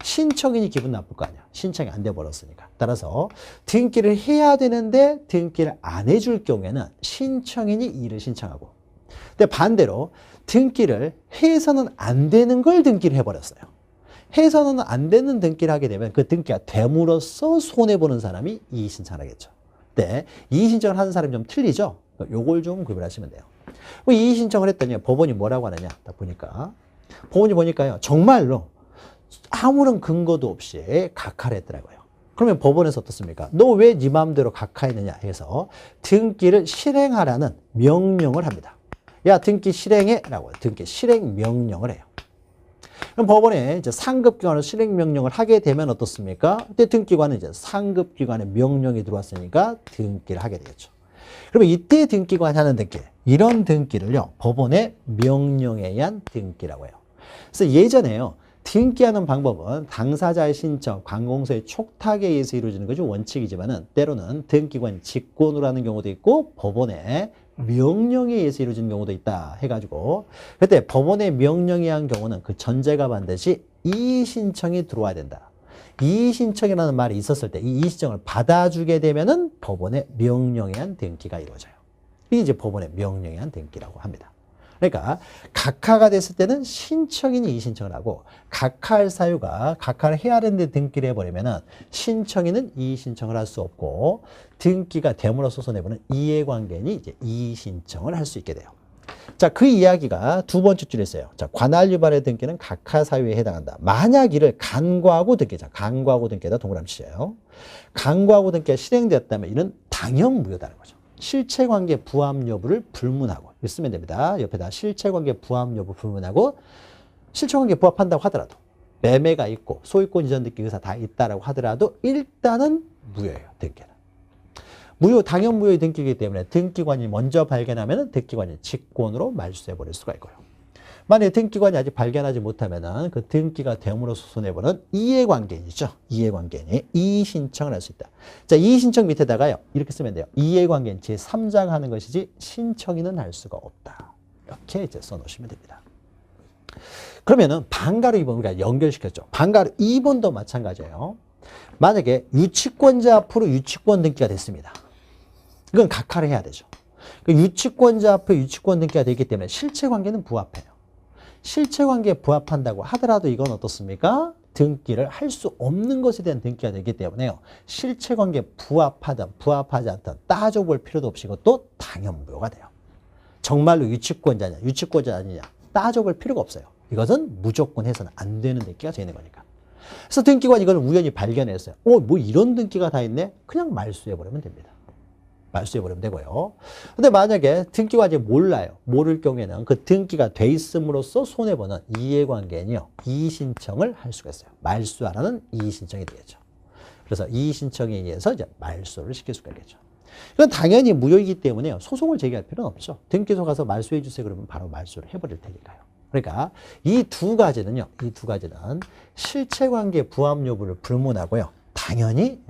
신청인이 기분 나쁠 거 아니야. 신청이 안 돼버렸으니까. 따라서 등기를 해야 되는데 등기를 안 해줄 경우에는 신청인이 이의를 신청하고, 근데 반대로 등기를 해서는 안 되는 걸 등기를 해버렸어요. 해서는 안 되는 등기를 하게 되면 그 등기가 됨으로써 손해보는 사람이 이의신청을 하겠죠. 근데 이의신청을 하는 사람이 좀 틀리죠? 요걸 좀 구별하시면 돼요. 이의신청을 했더니 법원이 뭐라고 하느냐? 딱 보니까. 법원이 보니까요, 정말로 아무런 근거도 없이 각하를 했더라고요. 그러면 법원에서 어떻습니까? 너 왜 네 마음대로 각하했느냐 해서 등기를 실행하라는 명령을 합니다. 야, 등기 실행해! 라고 등기 실행 명령을 해요. 그럼 법원에 이제 상급기관으로 실행명령을 하게 되면 어떻습니까? 그때 등기관은 이제 상급기관의 명령이 들어왔으니까 등기를 하게 되겠죠. 그러면 이때 등기관이 하는 등기, 이런 등기를요, 법원의 명령에 의한 등기라고 해요. 그래서 예전에요, 등기하는 방법은 당사자의 신청, 관공서의 촉탁에 의해서 이루어지는 것이 원칙이지만은 때로는 등기관 직권으로 하는 경우도 있고 법원의 명령에 의해서 이루어지는 경우도 있다 해가지고, 그때 법원의 명령에 의한 경우는 그 전제가 반드시 이의신청이 들어와야 된다. 이의신청이라는 말이 있었을 때 이 이의신청을 받아주게 되면은 법원의 명령에 의한 등기가 이루어져요. 이게 이제 법원의 명령에 의한 등기라고 합니다. 그러니까 각하가 됐을 때는 신청인이 이의신청을 하고, 각하할 사유가 각하를 해야 되는데 등기를 해버리면은 신청인은 이의신청을 할 수 없고, 등기가 됨으로써 손해보는 이해관계인이 이제 이의신청을 할 수 있게 돼요. 자, 그 이야기가 두 번째 줄에 있어요. 자, 관할 유발의 등기는 각하 사유에 해당한다. 만약 이를 간과하고 등기자, 간과하고 등기에다 동그라미 치세요. 간과하고 등기가 실행되었다면 이는 당연 무효다는 거죠. 실체관계 부합 여부를 불문하고 쓰면 됩니다. 옆에다 실체관계 부합 여부 불문하고, 실체관계 부합한다고 하더라도, 매매가 있고 소유권 이전 등기 의사 다 있다라고 하더라도 일단은 무효예요. 등기는. 무효, 당연 무효의 등기이기 때문에 등기관이 먼저 발견하면 등기관이 직권으로 말소해버릴 수가 있고요. 만약에 등기관이 아직 발견하지 못하면 그 등기가 됨으로써 손해보는 이해관계인이죠. 이해관계인이 이의신청을 할 수 있다. 자, 이의신청 밑에다가요. 이렇게 쓰면 돼요. 이해관계인 제3자가 하는 것이지 신청인은 할 수가 없다. 이렇게 이제 써놓으시면 됩니다. 그러면은 방가루 2번 우리가 연결시켰죠. 방가루 2번도 마찬가지예요. 만약에 유치권자 앞으로 유치권 등기가 됐습니다. 이건 각하를 해야 되죠. 유치권자 앞에 유치권 등기가 되기 때문에 실체관계는 부합해요. 실체관계에 부합한다고 하더라도 이건 어떻습니까? 등기를 할 수 없는 것에 대한 등기가 되기 때문에요. 실체관계에 부합하든 부합하지 않든 따져볼 필요도 없이 이것도 당연무효가 돼요. 정말로 유치권자냐 유치권자 아니냐 따져볼 필요가 없어요. 이것은 무조건 해서는 안 되는 등기가 되는 거니까. 그래서 등기관이 이걸 우연히 발견했어요. 뭐 이런 등기가 다 있네? 그냥 말소해버리면 됩니다. 말소해버리면 되고요. 근데 만약에 등기관이 몰라요. 모를 경우에는 그 등기가 돼 있음으로써 손해보는 이해관계는요. 이의신청을 할 수가 있어요. 말소하라는 이의신청이 되겠죠. 그래서 이의신청에 의해서 이제 말소를 시킬 수가 있겠죠. 이건 당연히 무효이기 때문에요. 소송을 제기할 필요는 없죠. 등기소 가서 말소해 주세요. 그러면 바로 말소를 해버릴 테니까요. 그러니까 이 두 가지는요. 이 두 가지는 실체관계 부합 여부를 불문하고요. 당연히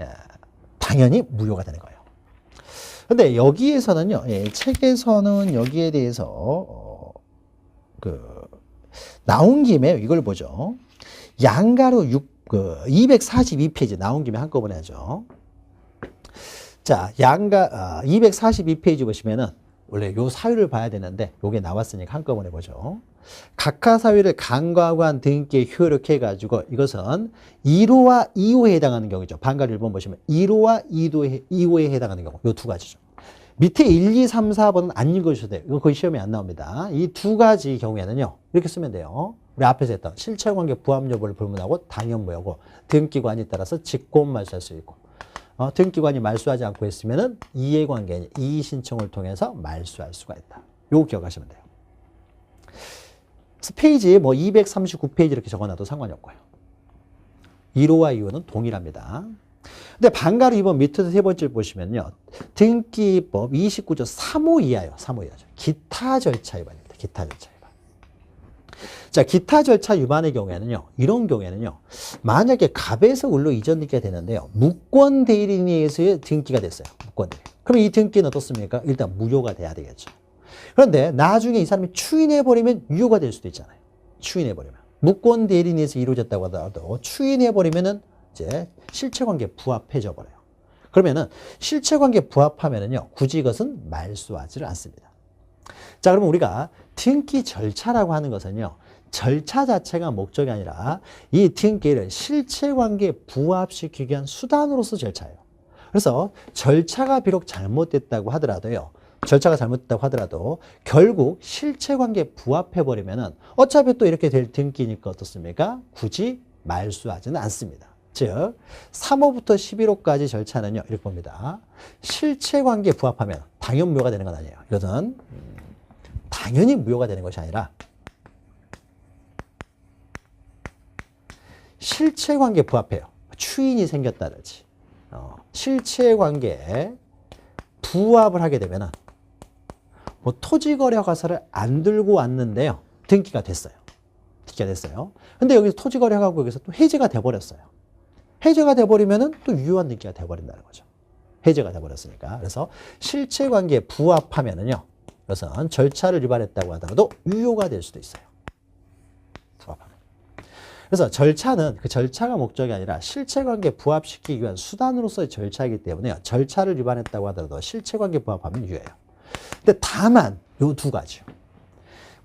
무효가 되는 거예요. 근데 여기에서는요, 책에서는 여기에 대해서, 나온 김에 이걸 보죠. 양가로 242페이지 나온 김에 한꺼번에 하죠. 자, 242페이지 보시면은, 원래 요 사유를 봐야 되는데, 요게 나왔으니까 한꺼번에 보죠. 각하 사유를 간과한 등기에 효력해가지고 이것은 1호와 2호에 해당하는 경우죠. 방가루 1번 보시면 1호와 2호에 해당하는 경우. 요 두 가지죠. 밑에 1, 2, 3, 4번은 안 읽어주셔도 돼요. 이거 거의 시험에 안 나옵니다. 이 두 가지 경우에는요. 이렇게 쓰면 돼요. 우리 앞에서 했던 실체관계 부합 여부를 불문하고 당연무효고 등기관이 따라서 직권 말소할 수 있고 등기관이 말소하지 않고 했으면은 이해관계, 이의신청을 통해서 말소할 수가 있다. 요거 기억하시면 돼요. 페이지 239페이지 이렇게 적어놔도 상관이 없고요. 1호와 2호는 동일합니다. 근데 방가루 2번 밑에서 세 번째를 보시면요. 등기법 29조 3호 이하요. 3호 이하죠. 기타 절차 위반입니다. 기타 절차 위반. 자, 기타 절차 위반의 경우에는요. 이런 경우에는요. 만약에 갑에서 을로 이전 등기가 되는데요. 무권 대리인에 의해서의 등기가 됐어요. 무권 대리인. 그럼 이 등기는 어떻습니까? 일단 무효가 돼야 되겠죠. 그런데 나중에 이 사람이 추인해버리면 유효가 될 수도 있잖아요. 추인해버리면. 무권 대리인에서 이루어졌다고 하더라도 추인해버리면은 이제 실체관계 부합해져 버려요. 그러면은 실체관계 부합하면은요. 굳이 이것은 말소하지를 않습니다. 자, 그러면 우리가 등기 절차라고 하는 것은요. 절차 자체가 목적이 아니라 이 등기를 실체관계에 부합시키기 위한 수단으로서 절차예요. 그래서 절차가 비록 잘못됐다고 하더라도요. 절차가 잘못됐다고 하더라도 결국 실체관계에 부합해버리면은 어차피 또 이렇게 될 등기니까 어떻습니까? 굳이 말소하지는 않습니다. 즉 3호부터 11호까지 절차는요. 이렇게 봅니다. 실체관계에 부합하면 당연 무효가 되는 건 아니에요. 이것은 당연히 무효가 되는 것이 아니라 실체관계에 부합해요. 추인이 생겼다든지 실체관계에 부합을 하게 되면은 토지거래허가서를 안 들고 왔는데요. 등기가 됐어요. 등기가 됐어요. 근데 여기서 토지거래허가고 여기서 또 해제가 돼버렸어요. 해제가 돼버리면은 또 유효한 등기가 돼버린다는 거죠. 해제가 돼버렸으니까. 그래서 실체관계에 부합하면은요. 그것은 절차를 위반했다고 하더라도 유효가 될 수도 있어요. 부합하면. 그래서 절차는 그 절차가 목적이 아니라 실체관계에 부합시키기 위한 수단으로서의 절차이기 때문에 절차를 위반했다고 하더라도 실체관계에 부합하면 유효해요. 근데 다만 요 두 가지요.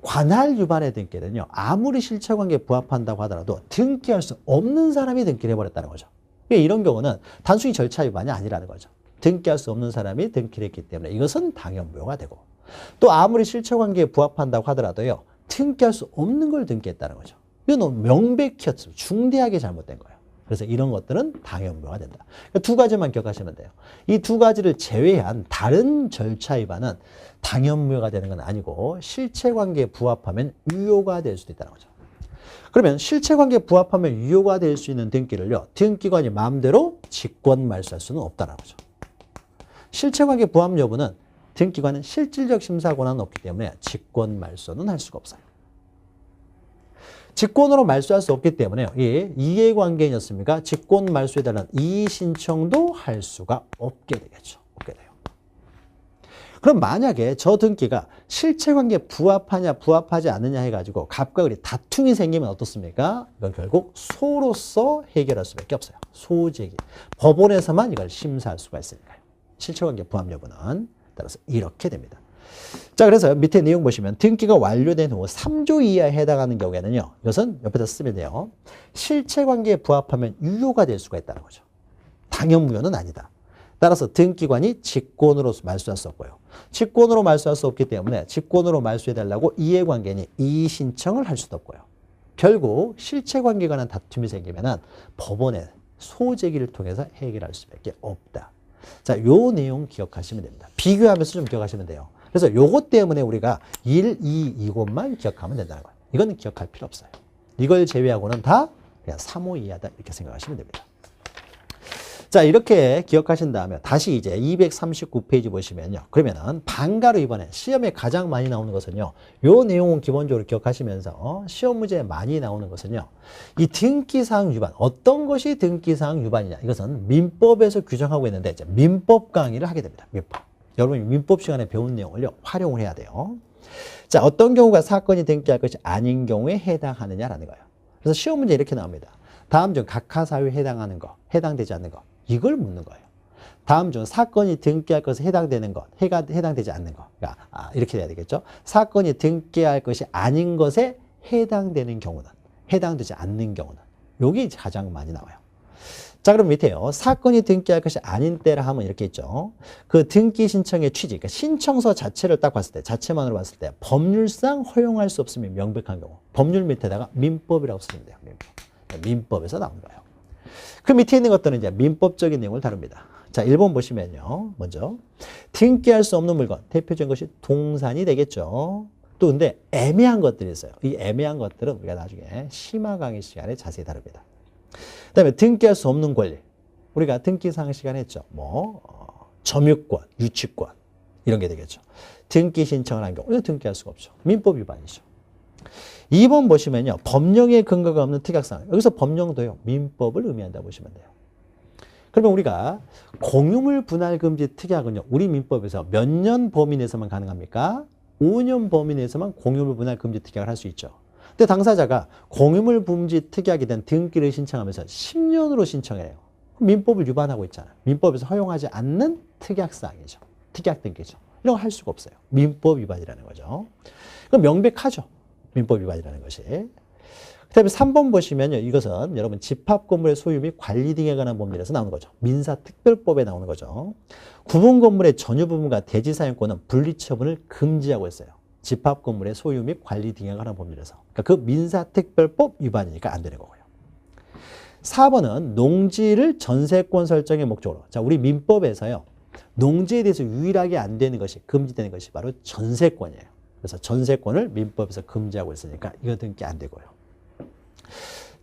관할 위반의 등기는요. 아무리 실체관계에 부합한다고 하더라도 등기할 수 없는 사람이 등기를 해버렸다는 거죠. 이런 경우는 단순히 절차 위반이 아니라는 거죠. 등기할 수 없는 사람이 등기를 했기 때문에 이것은 당연 무효가 되고 또 아무리 실체관계에 부합한다고 하더라도요. 등기할 수 없는 걸 등기했다는 거죠. 이건 명백히 중대하게 잘못된 거예요. 그래서 이런 것들은 당연 무효가 된다. 그러니까 두 가지만 기억하시면 돼요. 이 두 가지를 제외한 다른 절차 위반은 당연 무효가 되는 건 아니고 실체관계에 부합하면 유효가 될 수도 있다는 거죠. 그러면 실체관계에 부합하면 유효가 될 수 있는 등기를요. 등기관이 마음대로 직권 말소할 수는 없다는 거죠. 실체관계 부합 여부는 등기관은 실질적 심사 권한은 없기 때문에 직권 말소는 할 수가 없어요. 직권으로 말소할 수 없기 때문에 이해관계였습니까? 직권 말소에 따른 이의 신청도 할 수가 없게 되겠죠. 없게 돼요. 그럼 만약에 저 등기가 실체관계 부합하냐 부합하지 않느냐 해가지고 갑과 을이 다툼이 생기면 어떻습니까? 이건 결국 소로서 해결할 수밖에 없어요. 소제기. 법원에서만 이걸 심사할 수가 있으니까요. 실체관계 부합 여부는 따라서 이렇게 됩니다. 자, 그래서 밑에 내용 보시면 등기가 완료된 후 3조 이하에 해당하는 경우에는요. 이것은 옆에다 쓰면 돼요. 실체관계에 부합하면 유효가 될 수가 있다는 거죠. 당연무효는 아니다. 따라서 등기관이 직권으로 말소할 수 없고요. 직권으로 말소할 수 없기 때문에 직권으로 말소해달라고 이해관계니 이의 신청을 할 수도 없고요. 결국 실체관계에 관한 다툼이 생기면은 법원의 소제기를 통해서 해결할 수밖에 없다. 자, 요 내용 기억하시면 됩니다. 비교하면서 좀 기억하시면 돼요. 그래서 요것 때문에 우리가 1, 2 이것만 기억하면 된다는 거예요. 이거는 기억할 필요 없어요. 이걸 제외하고는 다 그냥 3, 5 이하다 이렇게 생각하시면 됩니다. 자, 이렇게 기억하신 다음에 다시 이제 239페이지 보시면요. 그러면은 방가로 이번에 시험에 가장 많이 나오는 것은요. 요 내용은 기본적으로 기억하시면서 시험 문제에 많이 나오는 것은요. 이 등기사항 위반, 어떤 것이 등기사항 위반이냐. 이것은 민법에서 규정하고 있는데 이제 민법 강의를 하게 됩니다. 민법. 여러분이 민법 시간에 배운 내용을요. 활용을 해야 돼요. 자, 어떤 경우가 사건이 등기할 것이 아닌 경우에 해당하느냐라는 거예요. 그래서 시험 문제 이렇게 나옵니다. 다음 중 각하사유에 해당하는 거, 해당되지 않는 거. 이걸 묻는 거예요. 다음 중 사건이 등기할 것에 해당되는 것, 해당되지 않는 것. 그러니까 이렇게 돼야 되겠죠. 사건이 등기할 것이 아닌 것에 해당되는 경우는, 해당되지 않는 경우는. 여기 가장 많이 나와요. 자, 그럼 밑에요. 사건이 등기할 것이 아닌 때라 하면 이렇게 있죠. 그 등기 신청의 취지, 그러니까 신청서 자체를 딱 봤을 때, 자체만으로 봤을 때 법률상 허용할 수 없으면 명백한 경우. 법률 밑에다가 민법이라고 쓰면 돼요. 민법에서 나온 거예요. 그 밑에 있는 것들은 이제 민법적인 내용을 다룹니다. 자, 1번 보시면요. 먼저 등기할 수 없는 물건, 대표적인 것이 동산이 되겠죠. 또 근데 애매한 것들이 있어요. 이 애매한 것들은 우리가 나중에 심화 강의 시간에 자세히 다룹니다. 그 다음에 등기할 수 없는 권리. 우리가 등기사항 시간에 했죠. 점유권, 유치권 이런 게 되겠죠. 등기 신청을 한 경우 이거 등기할 수가 없죠. 민법 위반이죠. 2번 보시면요. 법령의 근거가 없는 특약사항. 여기서 법령도요. 민법을 의미한다고 보시면 돼요. 그러면 우리가 공유물 분할 금지 특약은요. 우리 민법에서 몇 년 범위 내에서만 가능합니까? 5년 범위 내에서만 공유물 분할 금지 특약을 할 수 있죠. 근데 당사자가 공유물 금지 특약에 대한 등기를 신청하면서 10년으로 신청해요. 민법을 위반하고 있잖아요. 민법에서 허용하지 않는 특약사항이죠. 특약 등기죠. 이런 거 할 수가 없어요. 민법 위반이라는 거죠. 그럼 명백하죠. 민법 위반이라는 것이. 그 다음에 3번 보시면요. 이것은 여러분 집합건물의 소유 및 관리 등에 관한 법률에서 나오는 거죠. 민사특별법에 나오는 거죠. 구분건물의 전유 부분과 대지 사용권은 분리처분을 금지하고 있어요. 집합건물의 소유 및 관리 등에 관한 법률에서. 그러니까 그 민사특별법 위반이니까 안 되는 거고요. 4번은 농지를 전세권 설정의 목적으로. 자, 우리 민법에서요. 농지에 대해서 유일하게 안 되는 것이, 금지되는 것이 바로 전세권이에요. 그래서 전세권을 민법에서 금지하고 있으니까 이거 등기 안 되고요.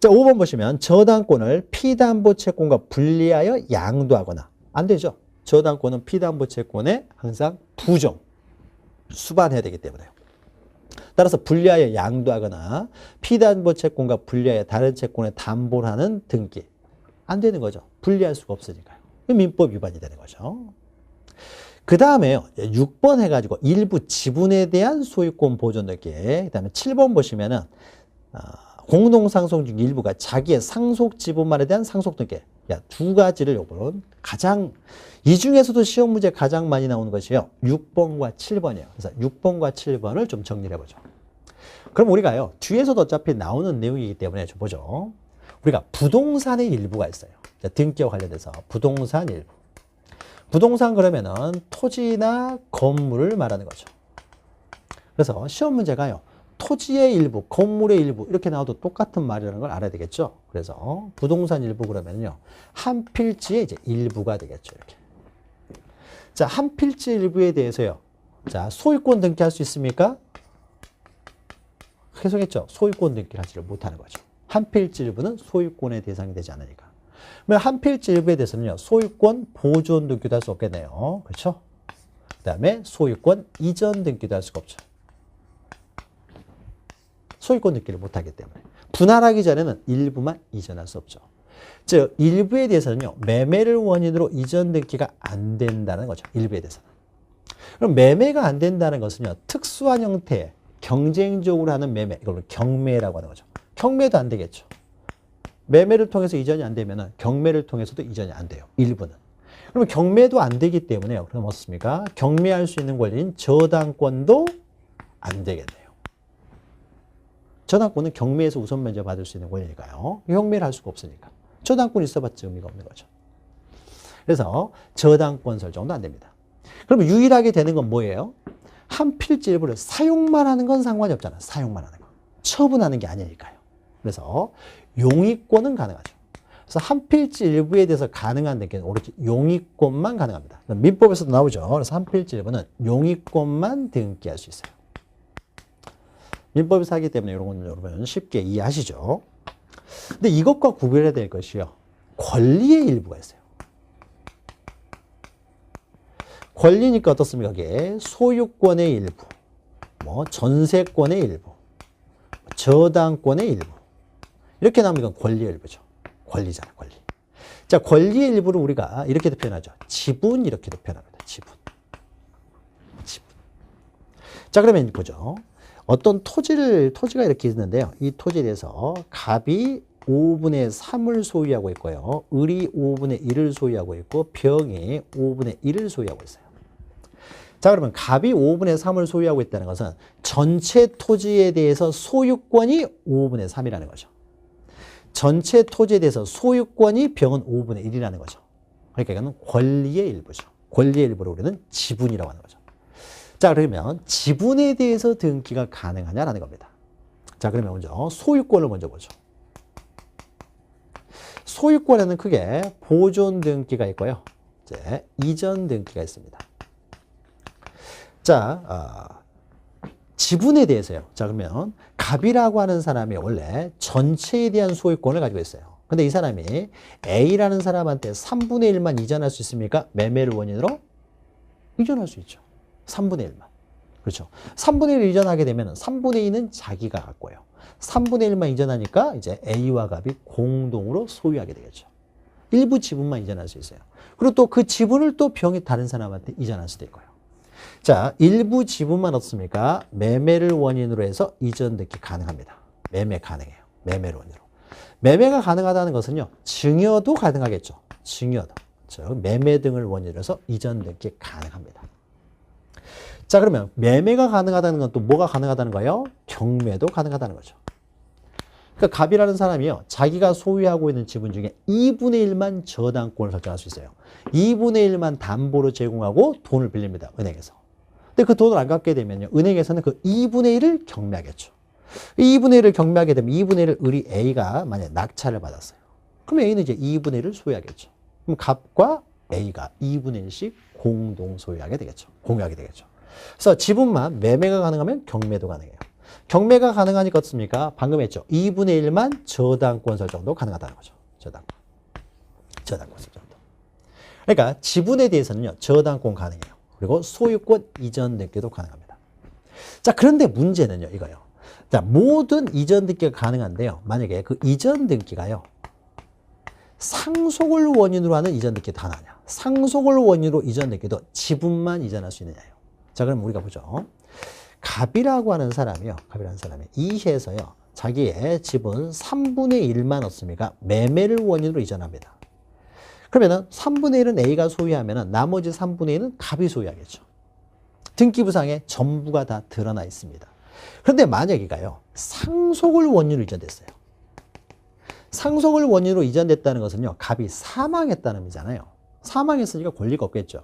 자, 5번 보시면 저당권을 피담보 채권과 분리하여 양도하거나 안 되죠. 저당권은 피담보 채권에 항상 부정, 수반해야 되기 때문에요. 따라서 분리하여 양도하거나 피담보 채권과 분리하여 다른 채권에 담보를 하는 등기 안 되는 거죠. 분리할 수가 없으니까요. 민법 위반이 되는 거죠. 그 다음에요. 6번 해가지고 일부 지분에 대한 소유권 보존 등기. 그 다음에 7번 보시면은 공동상속 중 일부가 자기의 상속 지분만에 대한 상속 등기. 두 가지를 요번 가장 이 중에서도 시험 문제 가장 많이 나오는 것이요. 6번과 7번이에요. 그래서 6번과 7번을 좀 정리를 해보죠. 그럼 우리가요. 뒤에서도 어차피 나오는 내용이기 때문에 좀 보죠. 우리가 부동산의 일부가 있어요. 등기와 관련돼서 부동산 일부. 부동산 그러면은 토지나 건물을 말하는 거죠. 그래서 시험 문제가요. 토지의 일부, 건물의 일부 이렇게 나와도 똑같은 말이라는 걸 알아야 되겠죠. 그래서 부동산 일부 그러면요. 한 필지의 이제 일부가 되겠죠. 이렇게. 자, 한 필지 일부에 대해서요. 자, 소유권 등기할 수 있습니까? 해석했죠. 소유권 등기를 하지를 못하는 거죠. 한 필지 일부는 소유권의 대상이 되지 않으니까. 그러면 한 필지 일부에 대해서는요, 소유권 보존 등기도 할 수 없겠네요. 그렇죠? 그 다음에 소유권 이전 등기도 할 수가 없죠. 소유권 등기를 못하기 때문에. 분할하기 전에는 일부만 이전할 수 없죠. 즉 일부에 대해서는요, 매매를 원인으로 이전 등기가 안 된다는 거죠. 일부에 대해서는. 그럼 매매가 안 된다는 것은요, 특수한 형태, 경쟁적으로 하는 매매, 이걸 경매라고 하는 거죠. 경매도 안 되겠죠. 매매를 통해서 이전이 안 되면 경매를 통해서도 이전이 안 돼요. 일부는. 그러면 경매도 안 되기 때문에요. 그럼 어떻습니까? 경매할 수 있는 권리인 저당권도 안 되겠네요. 저당권은 경매에서 우선 면제 받을 수 있는 권리니까요. 경매를 할 수가 없으니까. 저당권이 있어봤자 의미가 없는 거죠. 그래서 저당권 설정도 안 됩니다. 그럼 유일하게 되는 건 뭐예요? 한 필지 일부를 사용만 하는 건 상관이 없잖아요. 사용만 하는 거. 처분하는 게 아니니까요. 그래서 용익권은 가능하죠. 그래서 한 필지 일부에 대해서 가능한 등기는 오로지 용익권만 가능합니다. 민법에서도 나오죠. 그래서 한 필지 일부는 용익권만 등기할 수 있어요. 민법에서 하기 때문에 이런 건 여러분 쉽게 이해하시죠. 근데 이것과 구별해야 될 것이요, 권리의 일부가 있어요. 권리니까 어떻습니까? 이게 소유권의 일부, 뭐 전세권의 일부, 저당권의 일부, 이렇게 나오면 이건 권리의 일부죠. 권리잖아, 권리. 자, 권리의 일부를 우리가 이렇게도 표현하죠. 지분, 이렇게도 표현합니다. 지분. 지분. 자, 그러면 보죠. 어떤 토지가 이렇게 있는데요. 이 토지에 대해서 갑이 5분의 3을 소유하고 있고요. 을이 5분의 1을 소유하고 있고 병이 5분의 1을 소유하고 있어요. 자, 그러면 갑이 5분의 3을 소유하고 있다는 것은 전체 토지에 대해서 소유권이 5분의 3이라는 거죠. 전체 토지에 대해서 소유권이 병은 5분의 1이라는 거죠. 그러니까 이거는 권리의 일부죠. 권리의 일부를 우리는 지분이라고 하는 거죠. 자, 그러면 지분에 대해서 등기가 가능하냐라는 겁니다. 자, 그러면 먼저 소유권을 먼저 보죠. 소유권에는 크게 보존 등기가 있고요. 이제 이전 등기가 있습니다. 자, 지분에 대해서요. 자, 그러면 갑이라고 하는 사람이 원래 전체에 대한 소유권을 가지고 있어요. 근데 이 사람이 A라는 사람한테 3분의 1만 이전할 수 있습니까? 매매를 원인으로 이전할 수 있죠. 3분의 1만. 그렇죠. 3분의 1을 이전하게 되면 3분의 2는 자기가 갖고요. 3분의 1만 이전하니까 이제 A와 갑이 공동으로 소유하게 되겠죠. 일부 지분만 이전할 수 있어요. 그리고 또 그 지분을 또 병이 다른 사람한테 이전할 수도 있고요. 자, 일부 지분만 없습니까? 매매를 원인으로 해서 이전 등기 가능합니다. 매매 가능해요. 매매를 원인으로. 매매가 가능하다는 것은요, 증여도 가능하겠죠. 증여도. 즉, 매매 등을 원인으로 해서 이전 등기 가능합니다. 자, 그러면 매매가 가능하다는 건 또 뭐가 가능하다는 거예요? 경매도 가능하다는 거죠. 그러니까 갑이라는 사람이요, 자기가 소유하고 있는 지분 중에 2분의 1만 저당권을 설정할 수 있어요. 2분의 1만 담보로 제공하고 돈을 빌립니다. 은행에서. 근데 그 돈을 안 갚게 되면요, 은행에서는 그 2분의 1을 경매하겠죠. 2분의 1을 경매하게 되면 2분의 1을 을이 A가 만약에 낙찰을 받았어요. 그럼 A는 이제 2분의 1을 소유하겠죠. 그럼 갑과 A가 2분의 1씩 공동 소유하게 되겠죠. 공유하게 되겠죠. 그래서 지분만 매매가 가능하면 경매도 가능해요. 경매가 가능하니까 어떻습니까? 방금 했죠. 2분의 1만 저당권 설정도 가능하다는 거죠. 저당권 설정도. 그러니까 지분에 대해서는요, 저당권 가능해요. 그리고 소유권 이전 등기도 가능합니다. 자, 그런데 문제는요, 이거요. 자, 모든 이전 등기가 가능한데요. 만약에 그 이전 등기가요, 상속을 원인으로 하는 이전 등기 가능하냐? 상속을 원인으로 이전 등기도 지분만 이전할 수 있느냐요. 자, 그럼 우리가 보죠. 갑이라고 하는 사람이요. 갑이라는 사람이 이해에서요, 자기의 지분 3분의 1만 없습니까? 매매를 원인으로 이전합니다. 그러면은 3분의 1은 A가 소유하면은 나머지 3분의 1은 갑이 소유하겠죠. 등기부상에 전부가 다 드러나 있습니다. 그런데 만약에가요, 상속을 원인으로 이전됐어요. 상속을 원인으로 이전됐다는 것은요, 갑이 사망했다는 의미잖아요. 사망했으니까 권리가 없겠죠.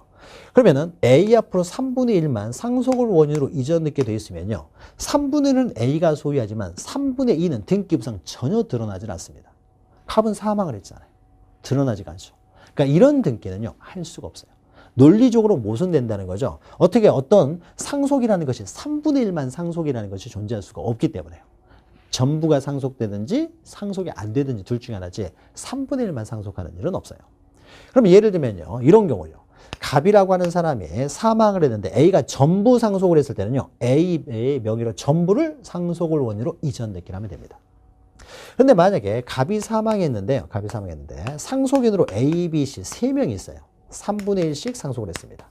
그러면은 A 앞으로 3분의 1만 상속을 원인으로 이전되게 돼 있으면요, 3분의 1은 A가 소유하지만 3분의 2는 등기부상 전혀 드러나지 않습니다. 갑은 사망을 했잖아요. 드러나지가 않죠. 그러니까 이런 등기는요, 할 수가 없어요. 논리적으로 모순된다는 거죠. 어떻게 어떤 상속이라는 것이 3분의 1만 상속이라는 것이 존재할 수가 없기 때문에요. 전부가 상속되든지 상속이 안 되든지 둘 중에 하나지 3분의 1만 상속하는 일은 없어요. 그럼 예를 들면요. 이런 경우요. 갑이라고 하는 사람이 사망을 했는데 A가 전부 상속을 했을 때는요. A의 명의로 전부를 상속을 원인으로 이전됐긴 하면 됩니다. 근데 만약에 갑이 사망했는데요. 갑이 사망했는데 상속인으로 A, B, C 3명이 있어요. 3분의 1씩 상속을 했습니다.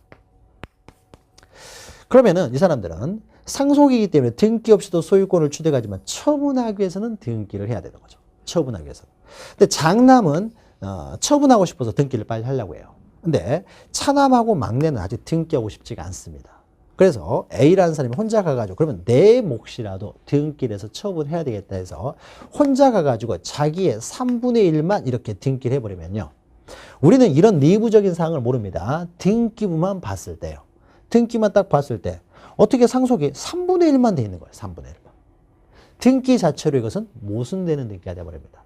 그러면은 이 사람들은 상속이기 때문에 등기 없이도 소유권을 취득하지만 처분하기 위해서는 등기를 해야 되는 거죠. 처분하기 위해서는. 근데 장남은 처분하고 싶어서 등기를 빨리 하려고 해요. 근데 차남하고 막내는 아직 등기하고 싶지가 않습니다. 그래서 A라는 사람이 혼자 가가지고 그러면 내 몫이라도 등기를 해서 처분해야 되겠다 해서 혼자 가가지고 자기의 3분의 1만 이렇게 등기를 해버리면요. 우리는 이런 내부적인 사항을 모릅니다. 등기부만 봤을 때요. 등기만 딱 봤을 때 어떻게 상속이 3분의 1만 돼 있는 거예요. 3분의 1만. 등기 자체로 이것은 모순되는 등기가 되어버립니다.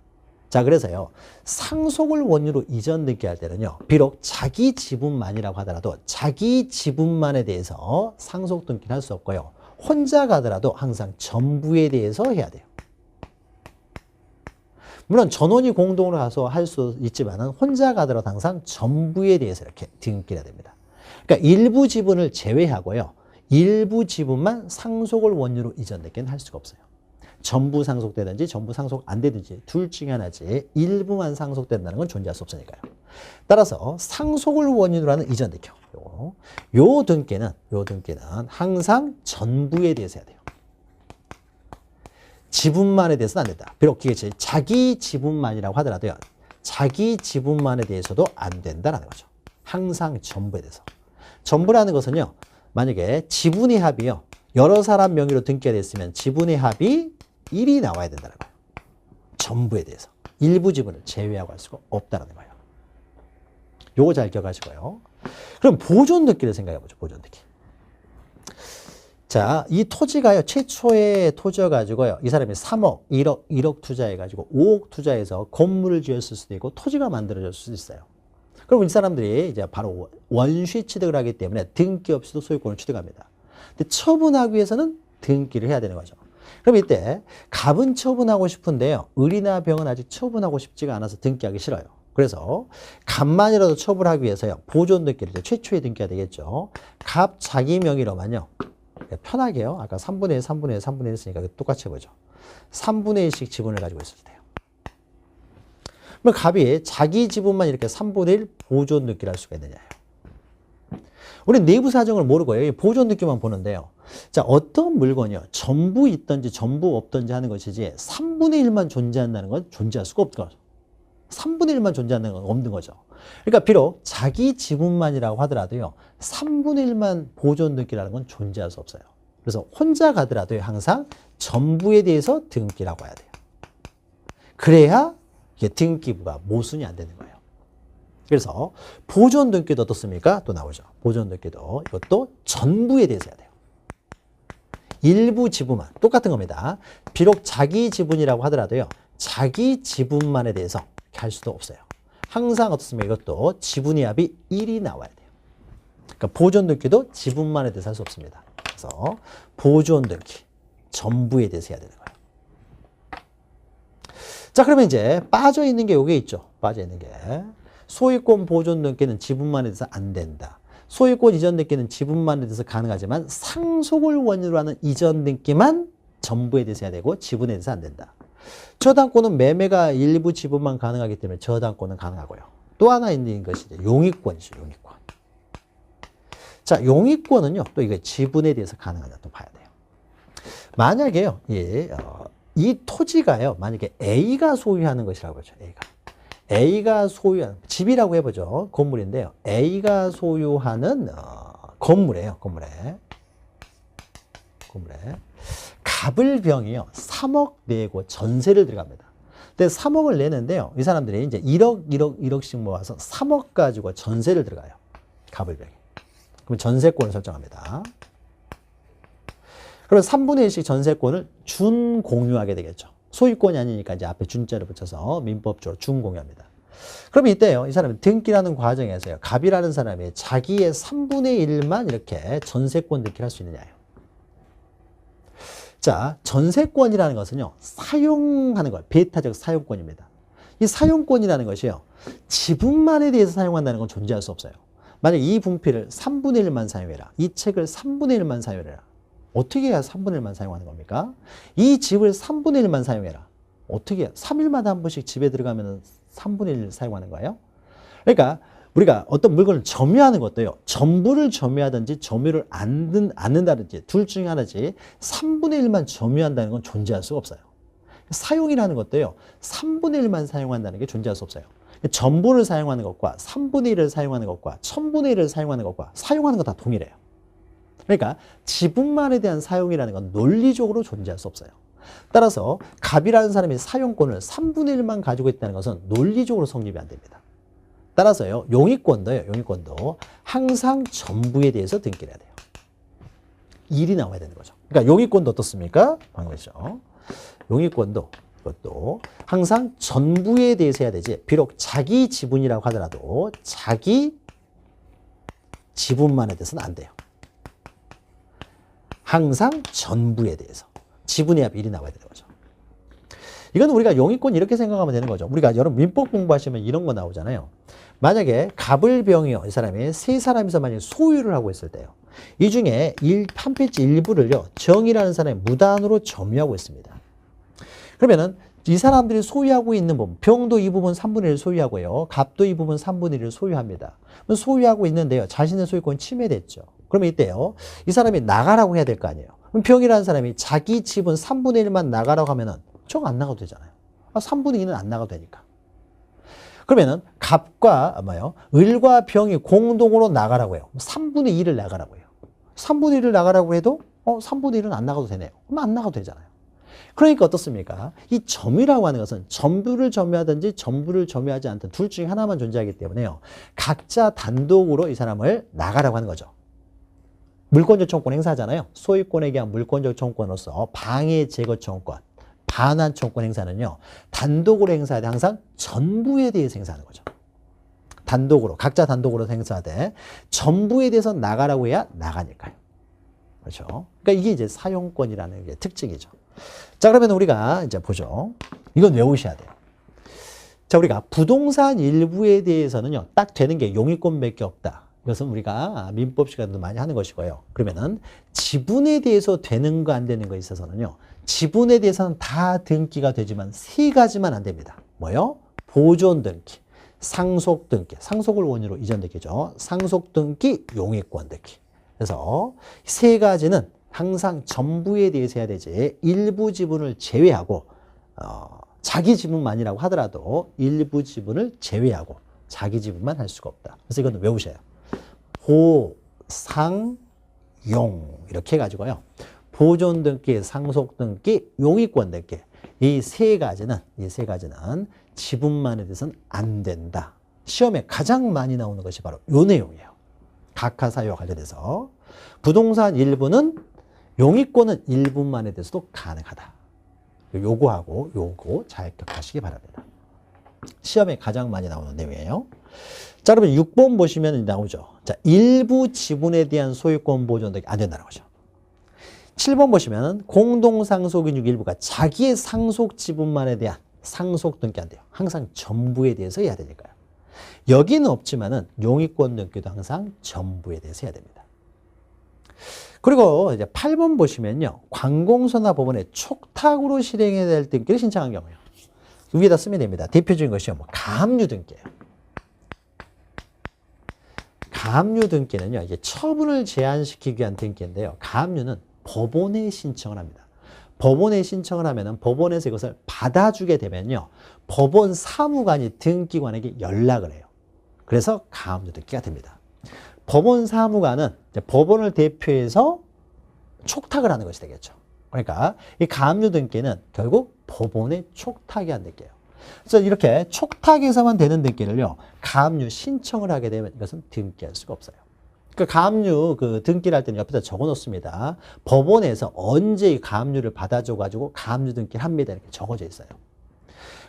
자, 그래서요. 상속을 원유로 이전 등기할 때는요. 비록 자기 지분만이라고 하더라도 자기 지분만에 대해서 상속 등기를 할 수 없고요. 혼자 가더라도 항상 전부에 대해서 해야 돼요. 물론 전원이 공동으로 가서 할 수 있지만 혼자 가더라도 항상 전부에 대해서 이렇게 등기를 해야 됩니다. 그러니까 일부 지분을 제외하고요. 일부 지분만 상속을 원유로 이전되기는 할 수가 없어요. 전부 상속되든지 전부 상속 안 되든지 둘 중에 하나지 일부만 상속된다는 건 존재할 수 없으니까요. 따라서 상속을 원인으로 하는 이전 등기. 요 등기는 항상 전부에 대해서 해야 돼요. 지분만에 대해서는 안 된다. 비록 이게 자기 지분만이라고 하더라도요. 자기 지분만에 대해서도 안 된다라는 거죠. 항상 전부에 대해서. 전부라는 것은요. 만약에 지분의 합이요. 여러 사람 명의로 등기가 됐으면 지분의 합이 1이 나와야 된다는 거예요. 전부에 대해서. 일부 지분을 제외하고 할 수가 없다는 거예요. 요거 잘 기억하시고요. 그럼 보존 등기를 생각해 보죠. 보존 등기. 자, 이 토지가요. 최초의 토지여가지고요. 이 사람이 3억, 1억 투자해가지고 5억 투자해서 건물을 지었을 수도 있고 토지가 만들어졌을 수도 있어요. 그럼 이 사람들이 이제 바로 원시 취득을 하기 때문에 등기 없이도 소유권을 취득합니다. 근데 처분하기 위해서는 등기를 해야 되는 거죠. 그럼 이때 갑은 처분하고 싶은데요. 을이나 병은 아직 처분하고 싶지가 않아서 등기하기 싫어요. 그래서 갑만이라도 처분하기 위해서요. 보존 등기를 최초의 등기가 되겠죠. 갑 자기 명의로만요. 편하게요. 아까 3분의 1, 3분의 1, 3분의 1 했으니까 똑같이 해보죠. 3분의 1씩 지분을 가지고 있을 때요. 그럼 갑이 자기 지분만 이렇게 3분의 1 보존 등기를 할 수가 있느냐요. 우리는 내부 사정을 모르고요. 보존 등기만 보는데요. 자, 어떤 물건이요. 전부 있든지 전부 없든지 하는 것이지 3분의 1만 존재한다는 건 존재할 수가 없는 거죠. 3분의 1만 존재한다는 건 없는 거죠. 그러니까 비록 자기 지분만이라고 하더라도요. 3분의 1만 보존 등기라는 건 존재할 수 없어요. 그래서 혼자 가더라도 항상 전부에 대해서 등기라고 해야 돼요. 그래야 이게 등기부가 모순이 안 되는 거예요. 그래서 보존 등기도 어떻습니까? 또 나오죠. 보존 등기도 이것도 전부에 대해서 해야 돼요. 일부 지분만 똑같은 겁니다. 비록 자기 지분이라고 하더라도요. 자기 지분만에 대해서 할 수도 없어요. 항상 어떻습니까? 이것도 지분의 합이 1이 나와야 돼요. 그러니까 보존 등기도 지분만에 대해서 할 수 없습니다. 그래서 보존 등기 전부에 대해서 해야 되는 거예요. 자, 그러면 이제 빠져 있는 게 요게 있죠. 빠져 있는 게 소유권 보존 등기는 지분만에 대해서 안 된다. 소유권 이전 등기는 지분만에 대해서 가능하지만 상속을 원인으로 하는 이전 등기만 전부에 대해서 해야 되고 지분에 대해서 안 된다. 저당권은 매매가 일부 지분만 가능하기 때문에 저당권은 가능하고요. 또 하나 있는 것이 이제 용익권이죠. 용익권. 자, 용익권은요. 또 이거 지분에 대해서 가능하냐 또 봐야 돼요. 만약에요. 이 토지가요. 만약에 A가 소유하는 것이라고 하죠. A가 소유하는 집이라고 해보죠. 건물인데요. A가 소유하는 건물이에요. 건물에 갑을병이요. 3억 내고 전세를 들어갑니다. 근데 3억을 내는데요. 이 사람들이 이제 1억씩 모아서 3억 가지고 전세를 들어가요. 갑을병이. 그럼 전세권을 설정합니다. 그러면 3분의 1씩 전세권을 준공유하게 되겠죠. 소유권이 아니니까 이제 앞에 준자를 붙여서 민법적으로 준공유합니다. 그럼 이때요. 이 사람이 등기라는 과정에서요. 갑이라는 사람이 자기의 3분의 1만 이렇게 전세권 등기를 할 수 있느냐요. 자, 전세권이라는 것은요, 사용하는 것, 배타적 사용권입니다. 이 사용권이라는 것이요, 지분만에 대해서 사용한다는 건 존재할 수 없어요. 만약 이 분필을 3분의 1만 사용해라. 이 책을 3분의 1만 사용해라. 어떻게 해야 3분의 1만 사용하는 겁니까? 이 집을 3분의 1만 사용해라. 어떻게 해야 3일마다 한 번씩 집에 들어가면 3분의 1 사용하는 거예요? 그러니까 우리가 어떤 물건을 점유하는 것도요, 전부를 점유하든지 점유를 않는다든지 둘 중에 하나지 3분의 1만 점유한다는 건 존재할 수가 없어요. 사용이라는 것도요, 3분의 1만 사용한다는 게 존재할 수 없어요. 전부를 사용하는 것과 3분의 1을 사용하는 것과 1000분의 1을 사용하는 것과 사용하는 것 다 동일해요. 그러니까 지분만에 대한 사용이라는 건 논리적으로 존재할 수 없어요. 따라서 갑이라는 사람이 사용권을 3분의 1만 가지고 있다는 것은 논리적으로 성립이 안 됩니다. 따라서요, 용의권도 항상 전부에 대해서 등기를 해야 돼요. 1이 나와야 되는 거죠. 그러니까 용의권도 어떻습니까? 방금 했죠. 용의권도 그것도 항상 전부에 대해서 해야 되지, 비록 자기 지분이라고 하더라도 자기 지분만에 대해서는 안 돼요. 항상 전부에 대해서. 지분의 합 1이 나와야 되는 거죠. 이건 우리가 용의권 이렇게 생각하면 되는 거죠. 우리가 여러분 민법 공부하시면 이런 거 나오잖아요. 만약에 갑을병이요, 이 사람이 세 사람이서 만약에 소유를 하고 있을 때요, 이 중에 한 필지 일부를요, 정이라는 사람이 무단으로 점유하고 있습니다. 그러면은 이 사람들이 소유하고 있는 부분, 병도 이 부분 3분의 1을 소유하고요, 갑도 이 부분 3분의 1을 소유합니다. 소유하고 있는데요, 자신의 소유권이 침해됐죠. 그러면 이때요, 이 사람이 나가라고 해야 될 거 아니에요. 그럼 병이라는 사람이 자기 지분 3분의 1만 나가라고 하면은 정 안 나가도 되잖아요. 3분의 2는 안 나가도 되니까. 그러면은 갑과 을과 병이 공동으로 나가라고 해요. 3분의 2를 나가라고 해요. 3분의 1을 나가라고 해도 3분의 1은 안 나가도 되네요. 그럼 안 나가도 되잖아요. 그러니까 어떻습니까? 이 점유라고 하는 것은 전부를 점유하든지 전부를 점유하지 않든 둘 중에 하나만 존재하기 때문에요, 각자 단독으로 이 사람을 나가라고 하는 거죠. 물권적 청구권 행사하잖아요. 소유권에 대한 물권적 청구권으로서 방해 제거 청구권, 반환 청구권 행사는요, 단독으로 행사하되 항상 전부에 대해서 행사하는 거죠. 단독으로, 각자 단독으로 행사하되 전부에 대해서 나가라고 해야 나가니까요. 그렇죠? 그러니까 이게 이제 사용권이라는 게 특징이죠. 자, 그러면 우리가 이제 보죠. 이건 외우셔야 돼요. 자, 우리가 부동산 일부에 대해서는요, 딱 되는 게 용의권밖에 없다. 이것은 우리가 민법 시간에도 많이 하는 것이고요. 그러면은 지분에 대해서 되는 거 안 되는 거에 있어서는요, 지분에 대해서는 다 등기가 되지만 세 가지만 안 됩니다. 뭐요? 보존 등기, 상속 등기, 상속을 원인으로 이전 등기죠. 상속 등기, 용의권 등기. 그래서 세 가지는 항상 전부에 대해서 해야 되지, 일부 지분을 제외하고, 자기 지분만이라고 하더라도 일부 지분을 제외하고 자기 지분만 할 수가 없다. 그래서 이건 외우셔요. 보, 상, 용 이렇게 해가지고요, 보존 등기, 상속 등기, 용의권 등기, 이 세 가지는 지분만에 대해서는 안 된다. 시험에 가장 많이 나오는 것이 바로 이 내용이에요. 각하사유와 관련해서 부동산 일부는, 용의권은 일부만에 대해서도 가능하다. 요거하고 요거 잘 기억하시기 바랍니다. 시험에 가장 많이 나오는 내용이에요. 자, 그러면 6번 보시면 나오죠. 자, 일부 지분에 대한 소유권 보존 등기 안 된다는 거죠. 7번 보시면 공동상속인 중 일부가 자기의 상속 지분만에 대한 상속 등기 안 돼요. 항상 전부에 대해서 해야 되니까요. 여기는 없지만은 용의권 등기도 항상 전부에 대해서 해야 됩니다. 그리고 이제 8번 보시면요, 관공서나 법원에 촉탁으로 실행해야 될 등기를 신청한 경우요, 위에다 쓰면 됩니다. 대표적인 것이 가압류 등기예요. 가압류 등기는요, 이제 처분을 제한시키기 위한 등기인데요, 가압류는 법원에 신청을 합니다. 법원에 신청을 하면은 법원에서 이것을 받아주게 되면요, 법원 사무관이 등기관에게 연락을 해요. 그래서 가압류 등기가 됩니다. 법원 사무관은 이제 법원을 대표해서 촉탁을 하는 것이 되겠죠. 그러니까 이 가압류 등기는 결국 법원의 촉탁이 한 등기예요. 그래서 이렇게 촉탁에서만 되는 등기를요, 가압류 신청을 하게 되면 이것은 등기할 수가 없어요. 그러니까 가압류 등기를 할 때는 옆에다 적어 놓습니다. 법원에서 언제 이 가압류를 받아줘 가지고 가압류 등기를 합니다. 이렇게 적어져 있어요.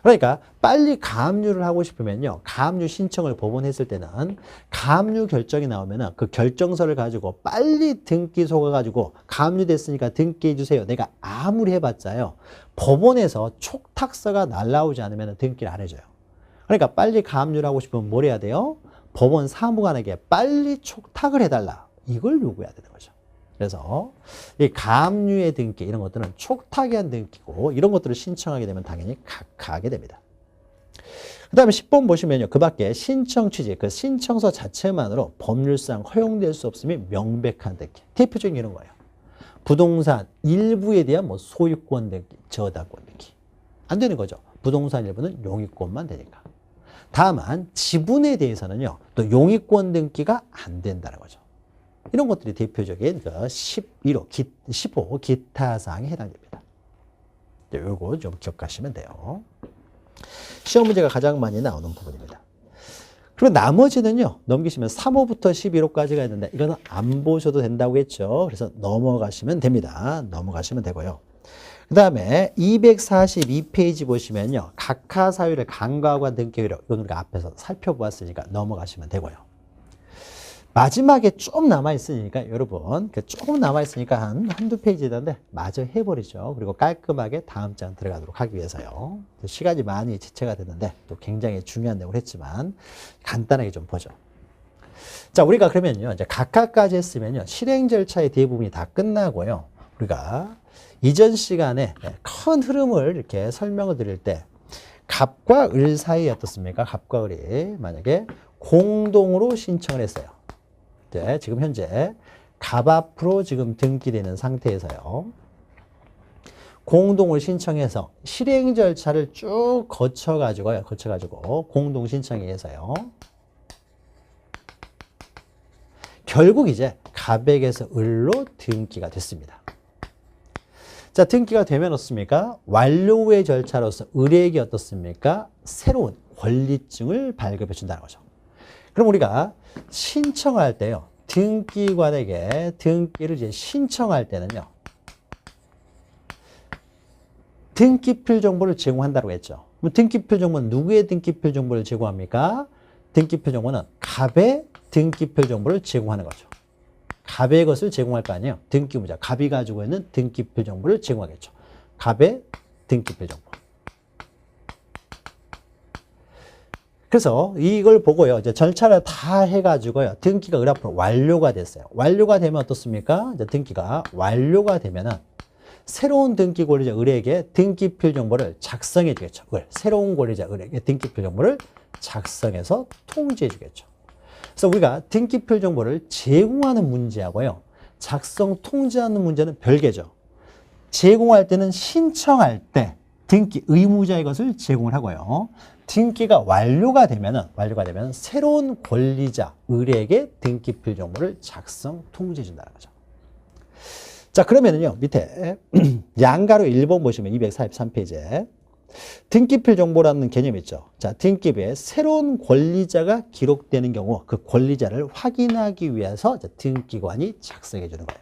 그러니까 빨리 가압류를 하고 싶으면요. 가압류 신청을 법원에 했을 때는 가압류 결정이 나오면은 그 결정서를 가지고 빨리 등기소 가가지고 가압류 됐으니까 등기해 주세요. 내가 아무리 해봤자요. 법원에서 촉탁서가 날라오지 않으면 등기를 안 해줘요. 그러니까 빨리 가압류를 하고 싶으면 뭘 해야 돼요? 법원 사무관에게 빨리 촉탁을 해달라. 이걸 요구해야 되는 거죠. 그래서 이 가압류의 등기 이런 것들은 촉탁에 한 등기고 이런 것들을 신청하게 되면 당연히 각하하게 됩니다. 그 다음에 10번 보시면요. 그 밖에 신청 취지, 그 신청서 자체만으로 법률상 허용될 수 없음이 명백한 등기. 대표적인 이런 거예요. 부동산 일부에 대한 뭐 소유권 등기, 저당권 등기. 안 되는 거죠. 부동산 일부는 용의권만 되니까. 다만 지분에 대해서는요. 또 용의권 등기가 안 된다는 거죠. 이런 것들이 대표적인 그 15 기타 사항에 해당됩니다. 요거 좀 기억하시면 돼요. 시험 문제가 가장 많이 나오는 부분입니다. 그리고 나머지는요. 넘기시면 3호부터 11호까지가 있는데 이거는 안 보셔도 된다고 했죠. 그래서 넘어가시면 됩니다. 넘어가시면 되고요. 그 다음에 242페이지 보시면요. 각하 사유를 간과하고 한 등기 효력. 이건 우리가 앞에서 살펴보았으니까 넘어가시면 되고요. 마지막에 좀 남아있으니까 여러분 조금 남아있으니까 한두 페이지인데 마저 해버리죠. 그리고 깔끔하게 다음 장 들어가도록 하기 위해서요. 시간이 많이 지체가 됐는데 또 굉장히 중요한 내용을 했지만 간단하게 좀 보죠. 자, 우리가 그러면요. 이제 각하까지 했으면요. 실행 절차의 대부분이 다 끝나고요. 우리가 이전 시간에 큰 흐름을 이렇게 설명을 드릴 때 갑과 을 사이에 어떻습니까? 갑과 을이 만약에 공동으로 신청을 했어요. 네, 지금 현재 갑 앞으로 지금 등기되는 상태에서요. 공동을 신청해서 실행 절차를 쭉 거쳐가지고 공동 신청에 의해서요. 결국 이제 갑에게서 을로 등기가 됐습니다. 자, 등기가 되면 어떻습니까? 완료 후의 절차로서 을에게 어떻습니까? 새로운 권리증을 발급해 준다는 거죠. 그럼 우리가 신청할 때요. 등기관에게 등기를 이제 신청할 때는요. 등기필 정보를 제공한다고 했죠. 그럼 등기필 정보는 누구의 등기필 정보를 제공합니까? 등기필 정보는 갑의 등기필 정보를 제공하는 거죠. 갑의 것을 제공할 거 아니에요. 등기부자. 갑이 가지고 있는 등기필 정보를 제공하겠죠. 갑의 등기필 정보. 그래서 이걸 보고요. 이제 절차를 다 해가지고요. 등기가 을 앞으로 완료가 됐어요. 완료가 되면 어떻습니까? 이제 등기가 완료가 되면은 새로운 등기 권리자 을에게 등기필 정보를 작성해 주겠죠. 새로운 권리자 을에게 등기필 정보를 작성해서 통지해 주겠죠. 그래서 우리가 등기필 정보를 제공하는 문제하고요. 작성 통지하는 문제는 별개죠. 제공할 때는 신청할 때 등기 의무자의 것을 제공을 하고요. 등기가 완료가 되면 새로운 권리자 을에게 등기필 정보를 작성 통지해 준다는 거죠. 자, 그러면은요. 밑에 양가로 1번 보시면 243페이지에 등기필 정보라는 개념이 있죠. 자, 등기부에 새로운 권리자가 기록되는 경우 그 권리자를 확인하기 위해서 등기관이 작성해 주는 거예요.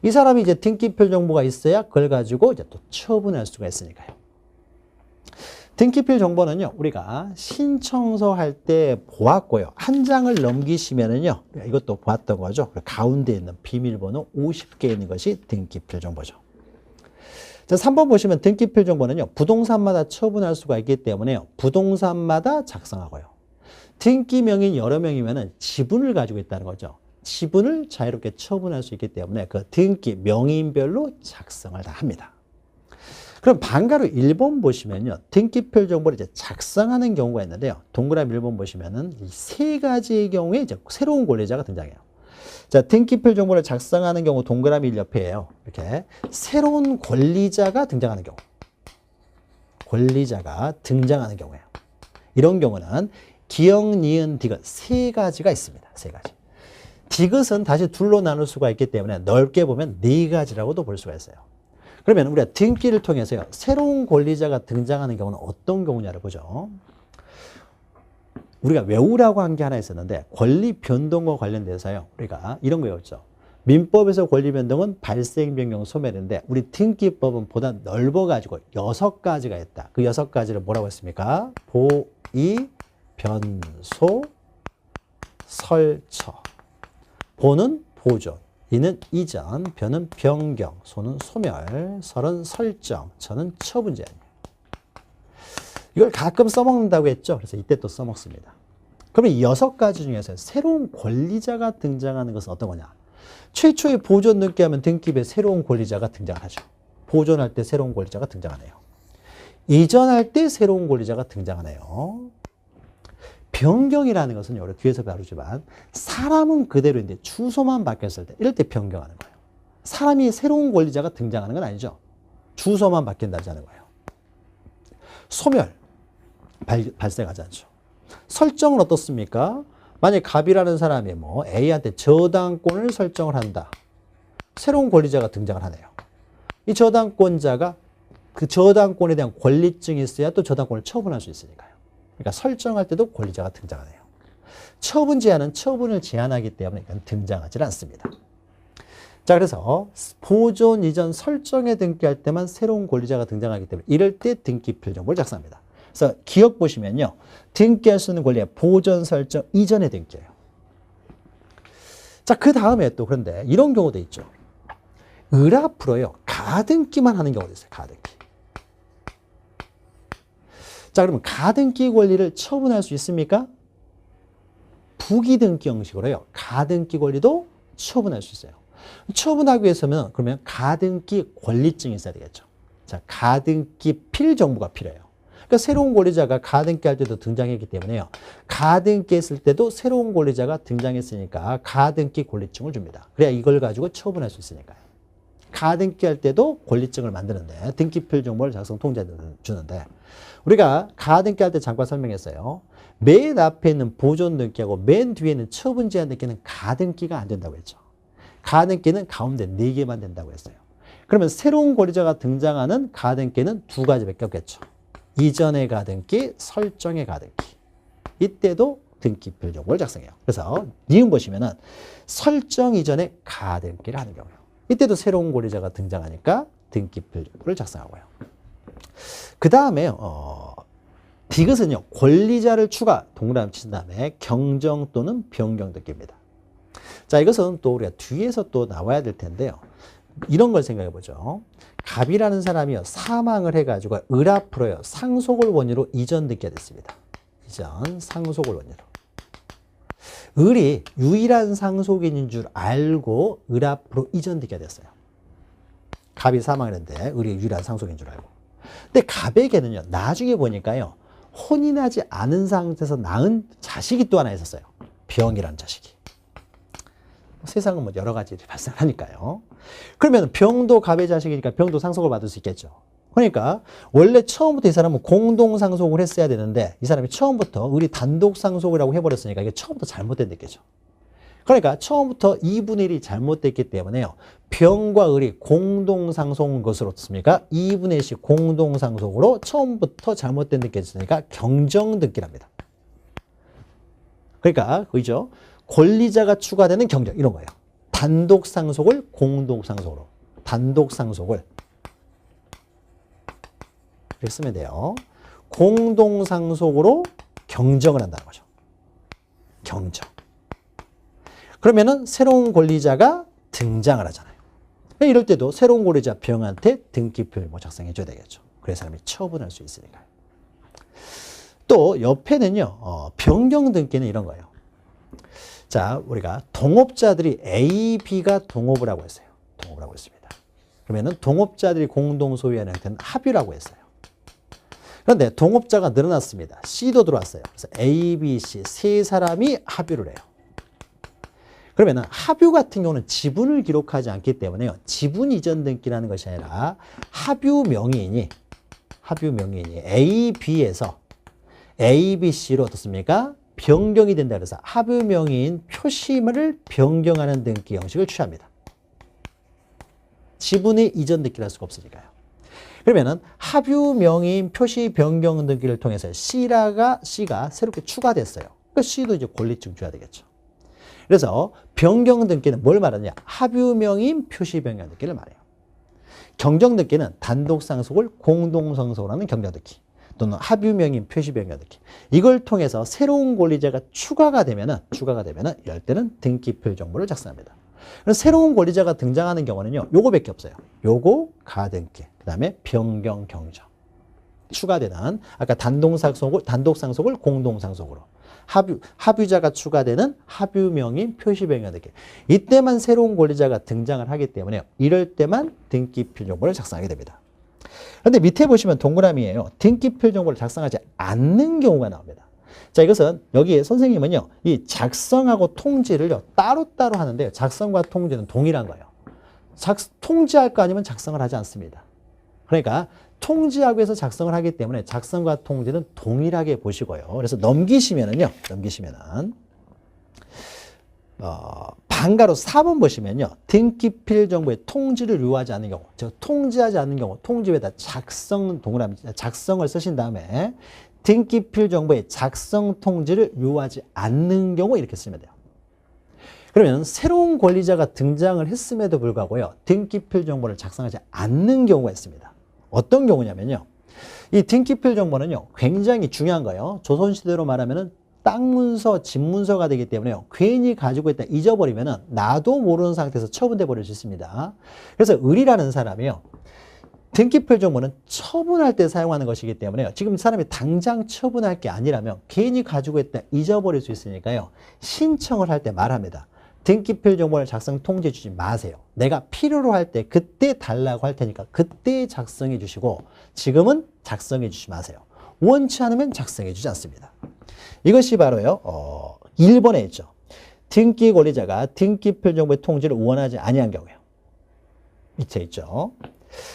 이 사람이 이제 등기필 정보가 있어야 그걸 가지고 이제 또 처분할 수가 있으니까요. 등기필 정보는요, 우리가 신청서 할 때 보았고요. 한 장을 넘기시면은요, 이것도 보았던 거죠. 가운데 있는 비밀번호 50개 있는 것이 등기필 정보죠. 자, 3번 보시면 등기필 정보는요, 부동산마다 처분할 수가 있기 때문에요, 부동산마다 작성하고요. 등기 명인 여러 명이면은 지분을 가지고 있다는 거죠. 지분을 자유롭게 처분할 수 있기 때문에 그 등기 명인별로 작성을 다 합니다. 그럼 방가로 1번 보시면요. 등기필 정보를 이제 작성하는 경우가 있는데요. 동그라미 1번 보시면은 이 세 가지의 경우에 이제 새로운 권리자가 등장해요. 자, 등기필 정보를 작성하는 경우 동그라미 1 옆에요. 이렇게 새로운 권리자가 등장하는 경우. 권리자가 등장하는 경우예요. 이런 경우는 기역, 니은, 디귿 세 가지가 있습니다. 세 가지. 디귿은 다시 둘로 나눌 수가 있기 때문에 넓게 보면 네 가지라고도 볼 수가 있어요. 그러면 우리가 등기를 통해서요. 새로운 권리자가 등장하는 경우는 어떤 경우냐를 보죠. 우리가 외우라고 한 게 하나 있었는데 권리 변동과 관련돼서요. 우리가 이런 거 외웠죠. 민법에서 권리 변동은 발생, 변경, 소멸인데 우리 등기법은 보다 넓어가지고 6가지가 있다. 그 6가지를 뭐라고 했습니까? 보이, 변소, 설처. 보는 보존, 이는 이전, 변은 변경, 소는 소멸, 설은 설정, 처는 처분 제한이에요. 이걸 가끔 써먹는다고 했죠. 그래서 이때 또 써먹습니다. 그러면 이 6가지 중에서 새로운 권리자가 등장하는 것은 어떤 거냐? 최초의 보존 등기하면 등기부에 새로운 권리자가 등장하죠. 보존할 때 새로운 권리자가 등장하네요. 이전할 때 새로운 권리자가 등장하네요. 변경이라는 것은 여러 뒤에서 다루지만 사람은 그대로인데 주소만 바뀌었을 때 이럴 때 변경하는 거예요. 사람이 새로운 권리자가 등장하는 건 아니죠. 주소만 바뀐다는 거예요. 소멸 발생하지 않죠. 설정은 어떻습니까? 만약 갑이라는 사람이 뭐 A한테 저당권을 설정을 한다. 새로운 권리자가 등장을 하네요. 이 저당권자가 그 저당권에 대한 권리증이 있어야 또 저당권을 처분할 수 있으니까요. 그러니까 설정할 때도 권리자가 등장하네요. 처분 제한은 처분을 제한하기 때문에 이건 등장하지 않습니다. 자, 그래서 보존 이전 설정에 등기할 때만 새로운 권리자가 등장하기 때문에 이럴 때 등기필 정보를 작성합니다. 그래서 기억 보시면요. 등기할 수 있는 권리가 보존 설정 이전에 등기해요. 자, 그 다음에 또 그런데 이런 경우도 있죠. 을 앞으로요. 가등기만 하는 경우도 있어요. 가등기. 자, 그러면 가등기 권리를 처분할 수 있습니까? 부기등기 형식으로요. 가등기 권리도 처분할 수 있어요. 처분하기 위해서는 그러면 가등기 권리증이 있어야 되겠죠. 자, 가등기 필 정보가 필요해요. 그러니까 새로운 권리자가 가등기 할 때도 등장했기 때문에요. 가등기 했을 때도 새로운 권리자가 등장했으니까 가등기 권리증을 줍니다. 그래야 이걸 가지고 처분할 수 있으니까요. 가등기 할 때도 권리증을 만드는데 등기필 정보를 작성 통지를 주는데 우리가 가등기 할 때 잠깐 설명했어요. 맨 앞에 있는 보존 등기하고 맨 뒤에 있는 처분 제한 등기는 가등기가 안 된다고 했죠. 가등기는 가운데 4개만 된다고 했어요. 그러면 새로운 권리자가 등장하는 가등기는 2가지밖에 없겠죠. 이전의 가등기, 설정의 가등기. 이때도 등기필 정보를 작성해요. 그래서 니은 보시면은 설정 이전에 가등기를 하는 경우요. 이때도 새로운 권리자가 등장하니까 등기필 정보를 작성하고요. 그 다음에 이것은요. 권리자를 추가 동그라미 친 다음에 경정 또는 변경 등기입니다. 자, 이것은 또 우리가 뒤에서 또 나와야 될 텐데요. 이런 걸 생각해 보죠. 갑이라는 사람이요. 사망을 해가지고 을 앞으로요. 상속을 원유로 이전 등기가 됐습니다. 이전 상속을 원유로. 을이 유일한 상속인인 줄 알고 을 앞으로 이전 등기가 됐어요. 갑이 사망을 했는데 을이 유일한 상속인 줄 알고. 근데 갑에게는요. 나중에 보니까요. 혼이 나지 않은 상태에서 낳은 자식이 또 하나 있었어요. 병이라는 자식이. 세상은 뭐 여러 가지 발생하니까요. 그러면 병도 갑의 자식이니까 병도 상속을 받을 수 있겠죠. 그러니까 원래 처음부터 이 사람은 공동 상속을 했어야 되는데 이 사람이 처음부터 을이 단독 상속이라고 해버렸으니까 이게 처음부터 잘못된 느끼죠. 그러니까 처음부터 2분의 1이 잘못됐기 때문에요. 병과 을이 공동 상속인 것으로 습니까 2분의 1씩 공동 상속으로 처음부터 잘못된 느껴졌으니까 경정 등기랍니다. 그러니까 그죠? 권리자가 추가되는 경정 이런 거예요. 단독 상속을 공동 상속으로. 단독 상속을 이렇게 쓰면 돼요. 공동 상속으로 경정을 한다는 거죠. 경정. 그러면은 새로운 권리자가 등장을 하잖아요. 이럴 때도 새로운 권리자 병한테 등기표를 작성해 줘야 되겠죠. 그래서 사람이 처분할 수 있으니까요. 또 옆에는요. 변경 등기는 이런 거예요. 자, 우리가 동업자들이 A, B가 동업을 하고 있어요. 동업을 하고 있습니다. 그러면은 동업자들이 공동 소유하는 형태는 합유라고 했어요. 그런데 동업자가 늘어났습니다. C도 들어왔어요. 그래서 A, B, C 세 사람이 합유를 해요. 그러면은 합유 같은 경우는 지분을 기록하지 않기 때문에요. 지분 이전 등기라는 것이 아니라 합유 명의인이 A, B에서 A, B, C로 어떻습니까? 변경이 된다 그래서 합유 명의인 표시를 변경하는 등기 형식을 취합니다. 지분의 이전 등기를 할 수가 없으니까요. 그러면은 합유 명의인 표시 변경 등기를 통해서 C가 새롭게 추가됐어요. 그러니까 C도 이제 권리증 줘야 되겠죠. 그래서 변경 등기는 뭘 말하냐? 합유명인 표시 변경 등기를 말해요. 경정 등기는 단독 상속을 공동 상속으로 하는 경정 등기 또는 합유명인 표시 변경 등기. 이걸 통해서 새로운 권리자가 추가가 되면은 이럴 때는 등기필 정보를 작성합니다. 그럼 새로운 권리자가 등장하는 경우는요. 요거밖에 없어요. 요거 가등기. 그다음에 변경 경정. 추가되는 아까 단독 상속을 공동 상속으로. 합유자가 추가되는 합유명인 표시 변경 등기. 이때만 새로운 권리자가 등장을 하기 때문에 이럴 때만 등기필 정보를 작성하게 됩니다. 그런데 밑에 보시면 동그라미예요. 등기필 정보를 작성하지 않는 경우가 나옵니다. 자, 이것은 여기에 선생님은요. 이 작성하고 통지를요. 따로따로 하는데요. 작성과 통지는 동일한 거예요. 통지할 거 아니면 작성을 하지 않습니다. 그러니까 통지하기 위해서 작성을 하기 때문에 작성과 통지는 동일하게 보시고요. 그래서 넘기시면은 방가로 4번 보시면요. 등기필 정보에 통지를 요하지 않는 경우, 즉 통지하지 않는 경우, 통지 외에다 작성을 쓰신 다음에 등기필 정보에 작성 통지를 요하지 않는 경우 이렇게 쓰면 돼요. 그러면 새로운 권리자가 등장을 했음에도 불구하고요. 등기필 정보를 작성하지 않는 경우가 있습니다. 어떤 경우냐면요. 이 등기필 정보는요. 굉장히 중요한 거예요. 조선시대로 말하면은 땅 문서, 집 문서가 되기 때문에요. 괜히 가지고 있다 잊어버리면은 나도 모르는 상태에서 처분돼 버릴 수 있습니다. 그래서 을이라는 사람이요. 등기필 정보는 처분할 때 사용하는 것이기 때문에요. 지금 사람이 당장 처분할 게 아니라면 괜히 가지고 있다 잊어버릴 수 있으니까요. 신청을 할 때 말합니다. 등기필 정보를 작성 통지해 주지 마세요. 내가 필요로 할 때 그때 달라고 할 테니까 그때 작성해 주시고 지금은 작성해 주지 마세요. 원치 않으면 작성해 주지 않습니다. 이것이 바로요. 1번에 있죠. 등기 권리자가 등기필 정보의 통지를 원하지 아니한 경우에요. 밑에 있죠.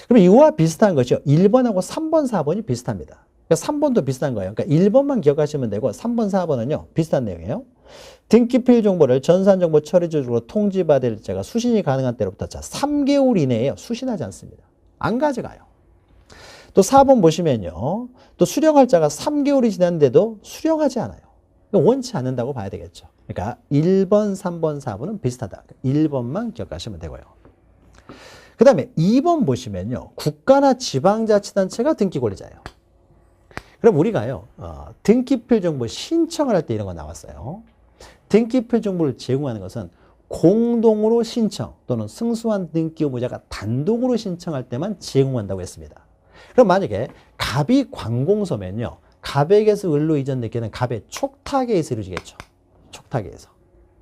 그럼 이와 비슷한 것이요. 1번하고 3번, 4번이 비슷합니다. 그러니까 3번도 비슷한 거예요. 그러니까 1번만 기억하시면 되고 3번, 4번은요. 비슷한 내용이에요. 등기필 정보를 전산정보 처리조직으로 통지받을 자가 수신이 가능한 때로부터 3개월 이내에 수신하지 않습니다. 안 가져가요. 또 4번 보시면요. 또 수령할 자가 3개월이 지났는데도 수령하지 않아요. 원치 않는다고 봐야 되겠죠. 그러니까 1번, 3번, 4번은 비슷하다. 1번만 기억하시면 되고요. 그 다음에 2번 보시면요. 국가나 지방자치단체가 등기권리자예요. 그럼 우리가요. 등기필 정보 신청을 할 때 이런 거 나왔어요. 등기필 정보를 제공하는 것은 공동으로 신청 또는 승소한 등기 의무자가 단독으로 신청할 때만 제공한다고 했습니다. 그럼 만약에 갑이 관공서면요. 갑에게서 을로 이전되기는 갑의 촉탁에 의해서 이루어지겠죠. 촉탁에 의해서.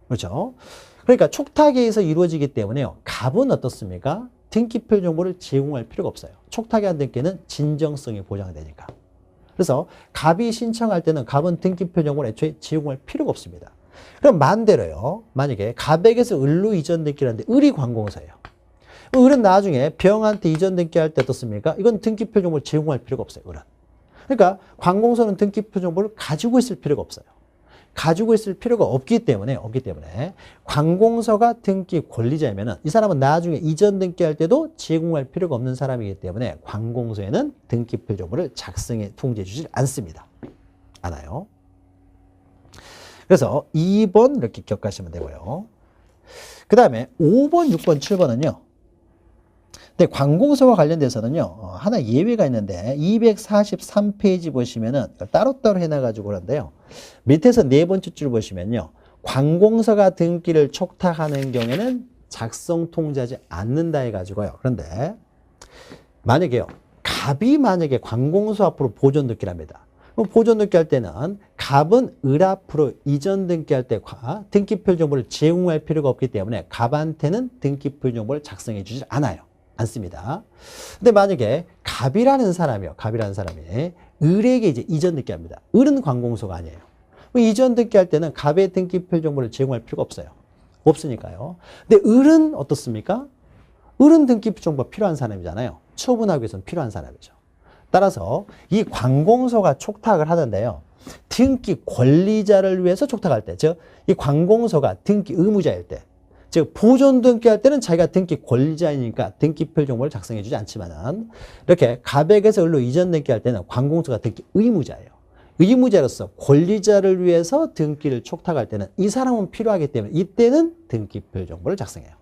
그렇죠? 그러니까 촉탁에 의해서 이루어지기 때문에요. 갑은 어떻습니까? 등기필 정보를 제공할 필요가 없어요. 촉탁에 한 등기는 진정성이 보장되니까. 그래서 갑이 신청할 때는 갑은 등기필 정보를 애초에 제공할 필요가 없습니다. 그럼 반대로요. 만약에 갑에게서 을로 이전등기라는데 을이 관공서예요. 을은 나중에 병한테 이전등기 할 때 어떻습니까? 이건 등기필 정보를 제공할 필요가 없어요. 을은. 그러니까 관공서는 등기필 정보를 가지고 있을 필요가 없어요. 가지고 있을 필요가 없기 때문에 관공서가 등기 권리자이면은 이 사람은 나중에 이전 등기할 때도 제공할 필요가 없는 사람이기 때문에 관공서에는 등기필 정보를 작성해 통지해 주질 않습니다. 않아요. 그래서 2번 이렇게 기억하시면 되고요. 그 다음에 5번, 6번, 7번은요. 근데 관공서와 관련돼서는요. 하나 예외가 있는데 243페이지 보시면은 따로따로 해놔가지고 그런데요. 밑에서 네 번째 줄 보시면요. 관공서가 등기를 촉탁하는 경우에는 작성 통지하지 않는다 해가지고요. 그런데 만약에요. 갑이 만약에 관공서 앞으로 보존 등기랍니다. 보존 등기할 때는 갑은 을 앞으로 이전 등기할 때 등기필 정보를 제공할 필요가 없기 때문에 갑한테는 등기필 정보를 작성해 주지 않습니다. 근데 만약에 갑이라는 사람이 을에게 이제 이전 등기합니다. 을은 관공서가 아니에요. 이전 등기할 때는 갑의 등기필 정보를 제공할 필요가 없으니까요. 근데 을은 어떻습니까? 을은 등기필 정보가 필요한 사람이잖아요. 처분하기 위해서는 필요한 사람이죠. 따라서 이 관공서가 촉탁을 하는데요. 등기 권리자를 위해서 촉탁할 때, 즉 이 관공서가 등기 의무자일 때, 즉 보존 등기할 때는 자기가 등기 권리자이니까 등기필 정보를 작성해 주지 않지만은 이렇게 갑에게서 을로 이전 등기할 때는 관공서가 등기 의무자예요. 의무자로서 권리자를 위해서 등기를 촉탁할 때는 이 사람은 필요하기 때문에 이때는 등기표 정보를 작성해요.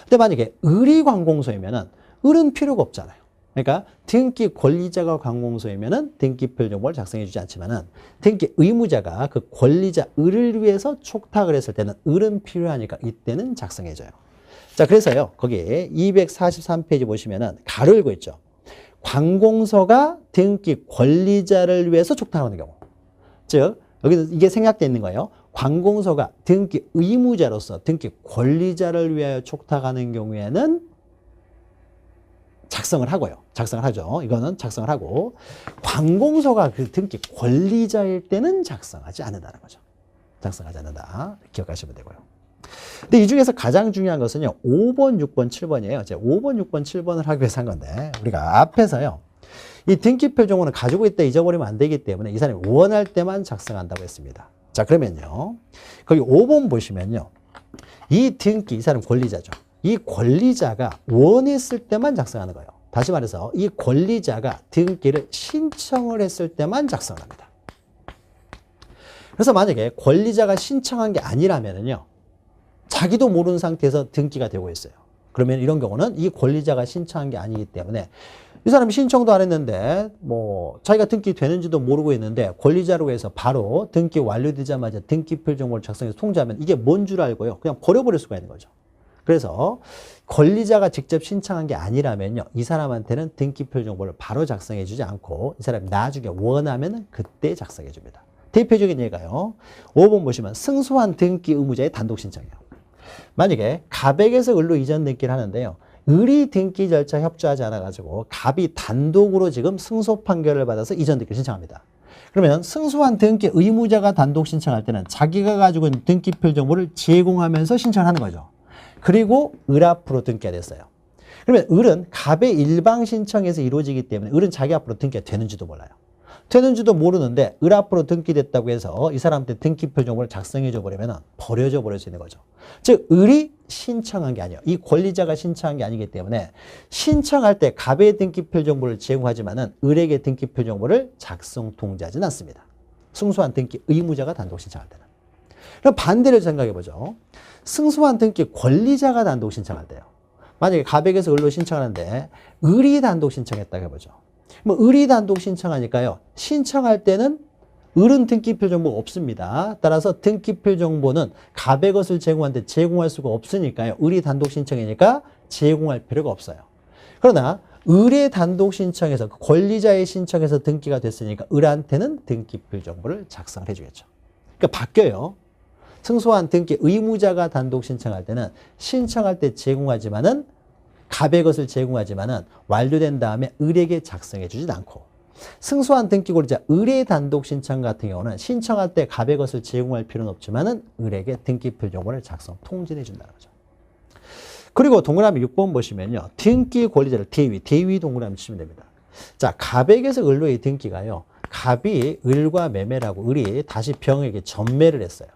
근데 만약에 을이 관공서이면은 을은 필요가 없잖아요. 그러니까 등기 권리자가 관공서이면은 등기표 정보를 작성해 주지 않지만은 등기 의무자가 그 권리자 을을 위해서 촉탁을 했을 때는 을은 필요하니까 이때는 작성해 줘요. 자, 그래서요. 거기 243페이지 보시면은 가로 열고 있죠. 관공서가 등기 권리자를 위해서 촉탁하는 경우. 즉, 여기서 이게 생략되어 있는 거예요. 관공서가 등기 의무자로서 등기 권리자를 위하여 촉탁하는 경우에는 작성을 하고요. 작성을 하죠. 이거는 작성을 하고, 관공서가 그 등기 권리자일 때는 작성하지 않는다는 거죠. 작성하지 않는다. 기억하시면 되고요. 근데 이 중에서 가장 중요한 것은요, 5번, 6번, 7번이에요. 제가 5번, 6번, 7번을 하기 위해서 한 건데, 우리가 앞에서요, 이 등기표 정보는 가지고 있다 잊어버리면 안 되기 때문에 이 사람이 원할 때만 작성한다고 했습니다. 자, 그러면요, 거기 5번 보시면요, 이 등기, 이 사람 권리자죠. 이 권리자가 원했을 때만 작성하는 거예요. 다시 말해서 이 권리자가 등기를 신청을 했을 때만 작성을 합니다. 그래서 만약에 권리자가 신청한 게 아니라면은요, 자기도 모르는 상태에서 등기가 되고 있어요. 그러면 이런 경우는 이 권리자가 신청한 게 아니기 때문에 이 사람이 신청도 안 했는데 뭐 자기가 등기 되는지도 모르고 있는데 권리자로 해서 바로 등기 완료되자마자 등기표 정보를 작성해서 통지하면 이게 뭔 줄 알고요. 그냥 버려버릴 수가 있는 거죠. 그래서 권리자가 직접 신청한 게 아니라면요, 이 사람한테는 등기표 정보를 바로 작성해 주지 않고 이 사람이 나중에 원하면 그때 작성해 줍니다. 대표적인 예가요, 5번 보시면 승소한 등기 의무자의 단독 신청이에요. 만약에 갑에게서 을로 이전 등기를 하는데요, 을이 등기 절차 협조하지 않아가지고 갑이 단독으로 지금 승소 판결을 받아서 이전 등기를 신청합니다. 그러면 승소한 등기 의무자가 단독 신청할 때는 자기가 가지고 있는 등기표 정보를 제공하면서 신청을 하는 거죠. 그리고 을 앞으로 등기가 됐어요. 그러면 을은 갑의 일방 신청에서 이루어지기 때문에 을은 자기 앞으로 등기가 되는지도 몰라요. 되는지도 모르는데 을 앞으로 등기됐다고 해서 이 사람한테 등기표 정보를 작성해줘 버리면 버려져 버릴 수 있는 거죠. 즉 을이 신청한 게 아니에요. 이 권리자가 신청한 게 아니기 때문에 신청할 때 갑의 등기표 정보를 제공하지만은 을에게 등기표 정보를 작성 통지하지는 않습니다. 승소한 등기 의무자가 단독 신청할 때는. 그럼 반대로 생각해 보죠. 승소한 등기 권리자가 단독 신청할 때요. 만약에 갑에게서 을로 신청하는데 을이 단독 신청했다고 해보죠. 뭐 을이 단독 신청하니까요, 신청할 때는 을은 등기표 정보가 없습니다. 따라서 등기표 정보는 갑의 것을 제공하는데 제공할 수가 없으니까요, 을이 단독 신청이니까 제공할 필요가 없어요. 그러나 을의 단독 신청에서 권리자의 신청에서 등기가 됐으니까 을한테는 등기표 정보를 작성을 해주겠죠. 그러니까 바뀌어요. 승소한 등기 의무자가 단독 신청할 때는 신청할 때 제공하지만은 갑의 것을 제공하지만은 완료된 다음에 을에게 작성해 주진 않고, 승소한 등기 권리자 을의 단독 신청 같은 경우는 신청할 때 갑의 것을 제공할 필요는 없지만은 을에게 등기표 정보를 작성 통지해 준다는 거죠. 그리고 동그라미 6번 보시면요, 등기 권리자를 대위 동그라미 치면 됩니다. 자, 갑에게서 을로의 등기가요, 갑이 을과 매매라고 을이 다시 병에게 전매를 했어요.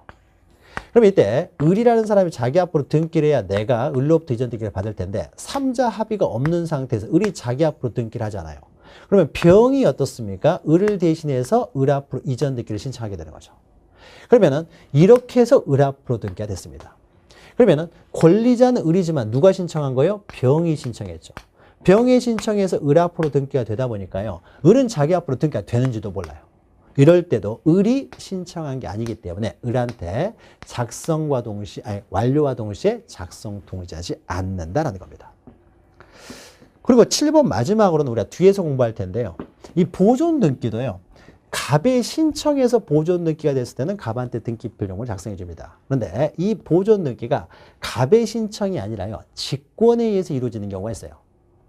그럼 이때 을이라는 사람이 자기 앞으로 등기를 해야 내가 을로부터 이전 등기를 받을 텐데 3자 합의가 없는 상태에서 을이 자기 앞으로 등기를 하잖아요. 그러면 병이 어떻습니까? 을을 대신해서 을 앞으로 이전 등기를 신청하게 되는 거죠. 그러면은 이렇게 해서 을 앞으로 등기가 됐습니다. 그러면은 권리자는 을이지만 누가 신청한 거예요? 병이 신청했죠. 병이 신청해서 을 앞으로 등기가 되다 보니까요, 을은 자기 앞으로 등기가 되는지도 몰라요. 이럴 때도 을이 신청한 게 아니기 때문에 을한테 작성과 동시에, 완료와 동시에 작성 통지하지 않는다라는 겁니다. 그리고 7번 마지막으로는 우리가 뒤에서 공부할 텐데요, 이 보존 등기도요, 갑의 신청에서 보존 등기가 됐을 때는 갑한테 등기표 정보를 작성해 줍니다. 그런데 이 보존 등기가 갑의 신청이 아니라요, 직권에 의해서 이루어지는 경우가 있어요.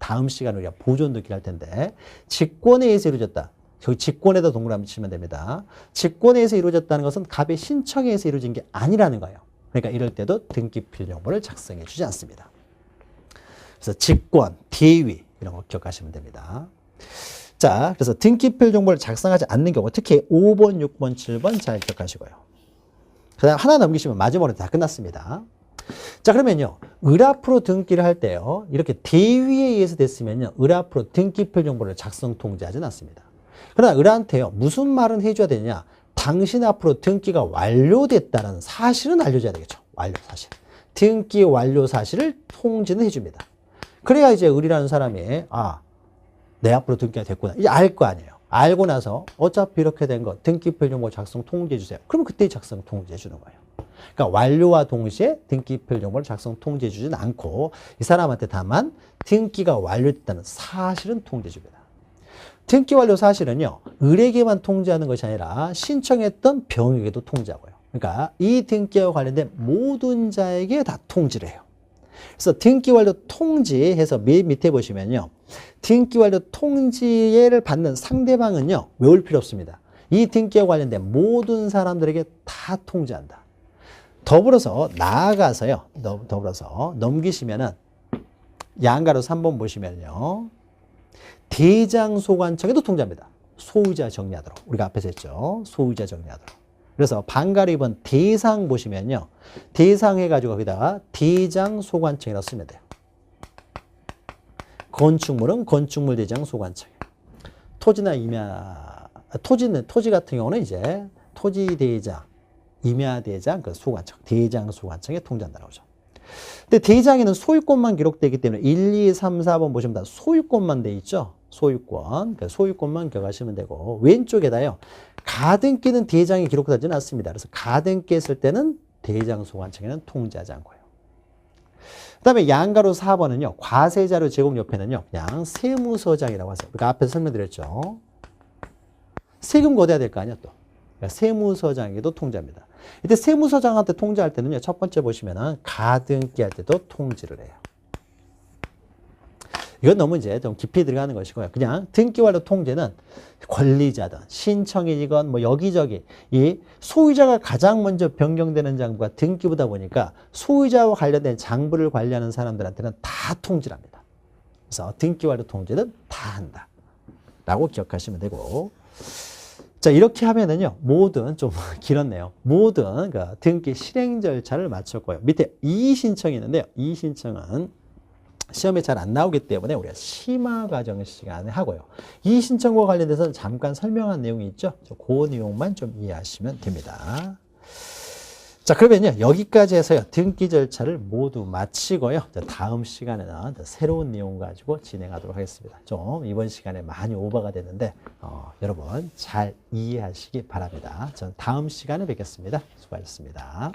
다음 시간에 우리가 보존 등기를 할 텐데, 직권에 의해서 이루어졌다. 저기 직권에다 동그라미 치면 됩니다. 직권에 의해서 이루어졌다는 것은 갑의 신청에 의해서 이루어진 게 아니라는 거예요. 그러니까 이럴 때도 등기표 정보를 작성해 주지 않습니다. 그래서 직권, 대위 이런 거 기억하시면 됩니다. 자, 그래서 등기표 정보를 작성하지 않는 경우, 특히 5번, 6번, 7번 잘 기억하시고요. 그 다음 하나 넘기시면 마지막으로 다 끝났습니다. 자, 그러면요, 을 앞으로 등기를 할 때요, 이렇게 대위에 의해서 됐으면요, 을 앞으로 등기표 정보를 작성 통지하지는 않습니다. 그러나 을한테요. 무슨 말은 해줘야 되냐? 당신 앞으로 등기가 완료됐다는 사실은 알려줘야 되겠죠. 완료 사실. 등기 완료 사실을 통지는 해줍니다. 그래야 이제 을이라는 사람이 내 앞으로 등기가 됐구나. 이제 알 거 아니에요. 알고 나서 어차피 이렇게 된 거 등기표 정보 작성 통지해 주세요. 그럼 그때 작성 통지해 주는 거예요. 그러니까 완료와 동시에 등기표 정보를 작성 통지해 주지는 않고 이 사람한테 다만 등기가 완료됐다는 사실은 통지해 줍니다. 등기 완료 사실은요. 을에게만 통지하는 것이 아니라 신청했던 병에게도 통지하고요. 그러니까 이 등기와 관련된 모든 자에게 다 통지를 해요. 그래서 등기 완료 통지해서 맨 밑에 보시면요. 등기 완료 통지를 받는 상대방은요. 외울 필요 없습니다. 이 등기와 관련된 모든 사람들에게 다 통지한다. 더불어서 나아가서요. 더불어서 넘기시면은 양가로 3번 보시면요. 대장소관청에도 통지합니다. 소유자 정리하도록. 우리가 앞에서 했죠. 소유자 정리하도록. 그래서 반가로 2번 대상 보시면요. 대상 해가지고 거기다가 대장소관청이라고 쓰면 돼요. 건축물은 건축물 대장 소관청이에요. 토지나 임야, 토지 같은 경우는 이제 토지 대장, 임야 대장, 그 소관청, 대장 소관청에 통지한다고 하죠. 근데 대장에는 소유권만 기록되기 때문에 1, 2, 3, 4번 보시면 다 소유권만 돼 있죠. 소유권. 그 소유권만 기억하시면 되고 왼쪽에다요. 가등기는 대장이 기록되지는 않습니다. 그래서 가등기 했을 때는 대장 소관청에는 통지하지 않고요. 그 다음에 양가로 4번은요. 과세자료 제공 옆에는요. 그냥 세무서장이라고 하세요. 그러니까 앞에서 설명드렸죠. 세금 걷어야 될 거 아니야 또. 그러니까 세무서장에게도 통지합니다. 이때 세무서장한테 통지할 때는요. 첫 번째 보시면은 가등기 할 때도 통지를 해요. 이건 너무 이제 좀 깊이 들어가는 것이고요. 그냥 등기완료 통지는 권리자든 신청인이건 뭐 여기저기 이 소유자가 가장 먼저 변경되는 장부가 등기부다 보니까 소유자와 관련된 장부를 관리하는 사람들한테는 다 통지를 합니다. 그래서 등기완료 통지는 다 한다. 라고 기억하시면 되고. 자, 이렇게 하면은요, 모든, 좀 길었네요. 모든 그 등기 실행 절차를 마쳤고요. 밑에 이의신청이 있는데요. 이의신청은 시험에 잘 안 나오기 때문에 우리가 심화 과정 시간에 하고요. 이의신청과 관련돼서는 잠깐 설명한 내용이 있죠. 그 내용만 좀 이해하시면 됩니다. 자, 그러면요. 여기까지 해서요. 등기 절차를 모두 마치고요. 다음 시간에는 새로운 내용 가지고 진행하도록 하겠습니다. 좀 이번 시간에 많이 오버가 됐는데 여러분 잘 이해하시기 바랍니다. 전 다음 시간에 뵙겠습니다. 수고하셨습니다.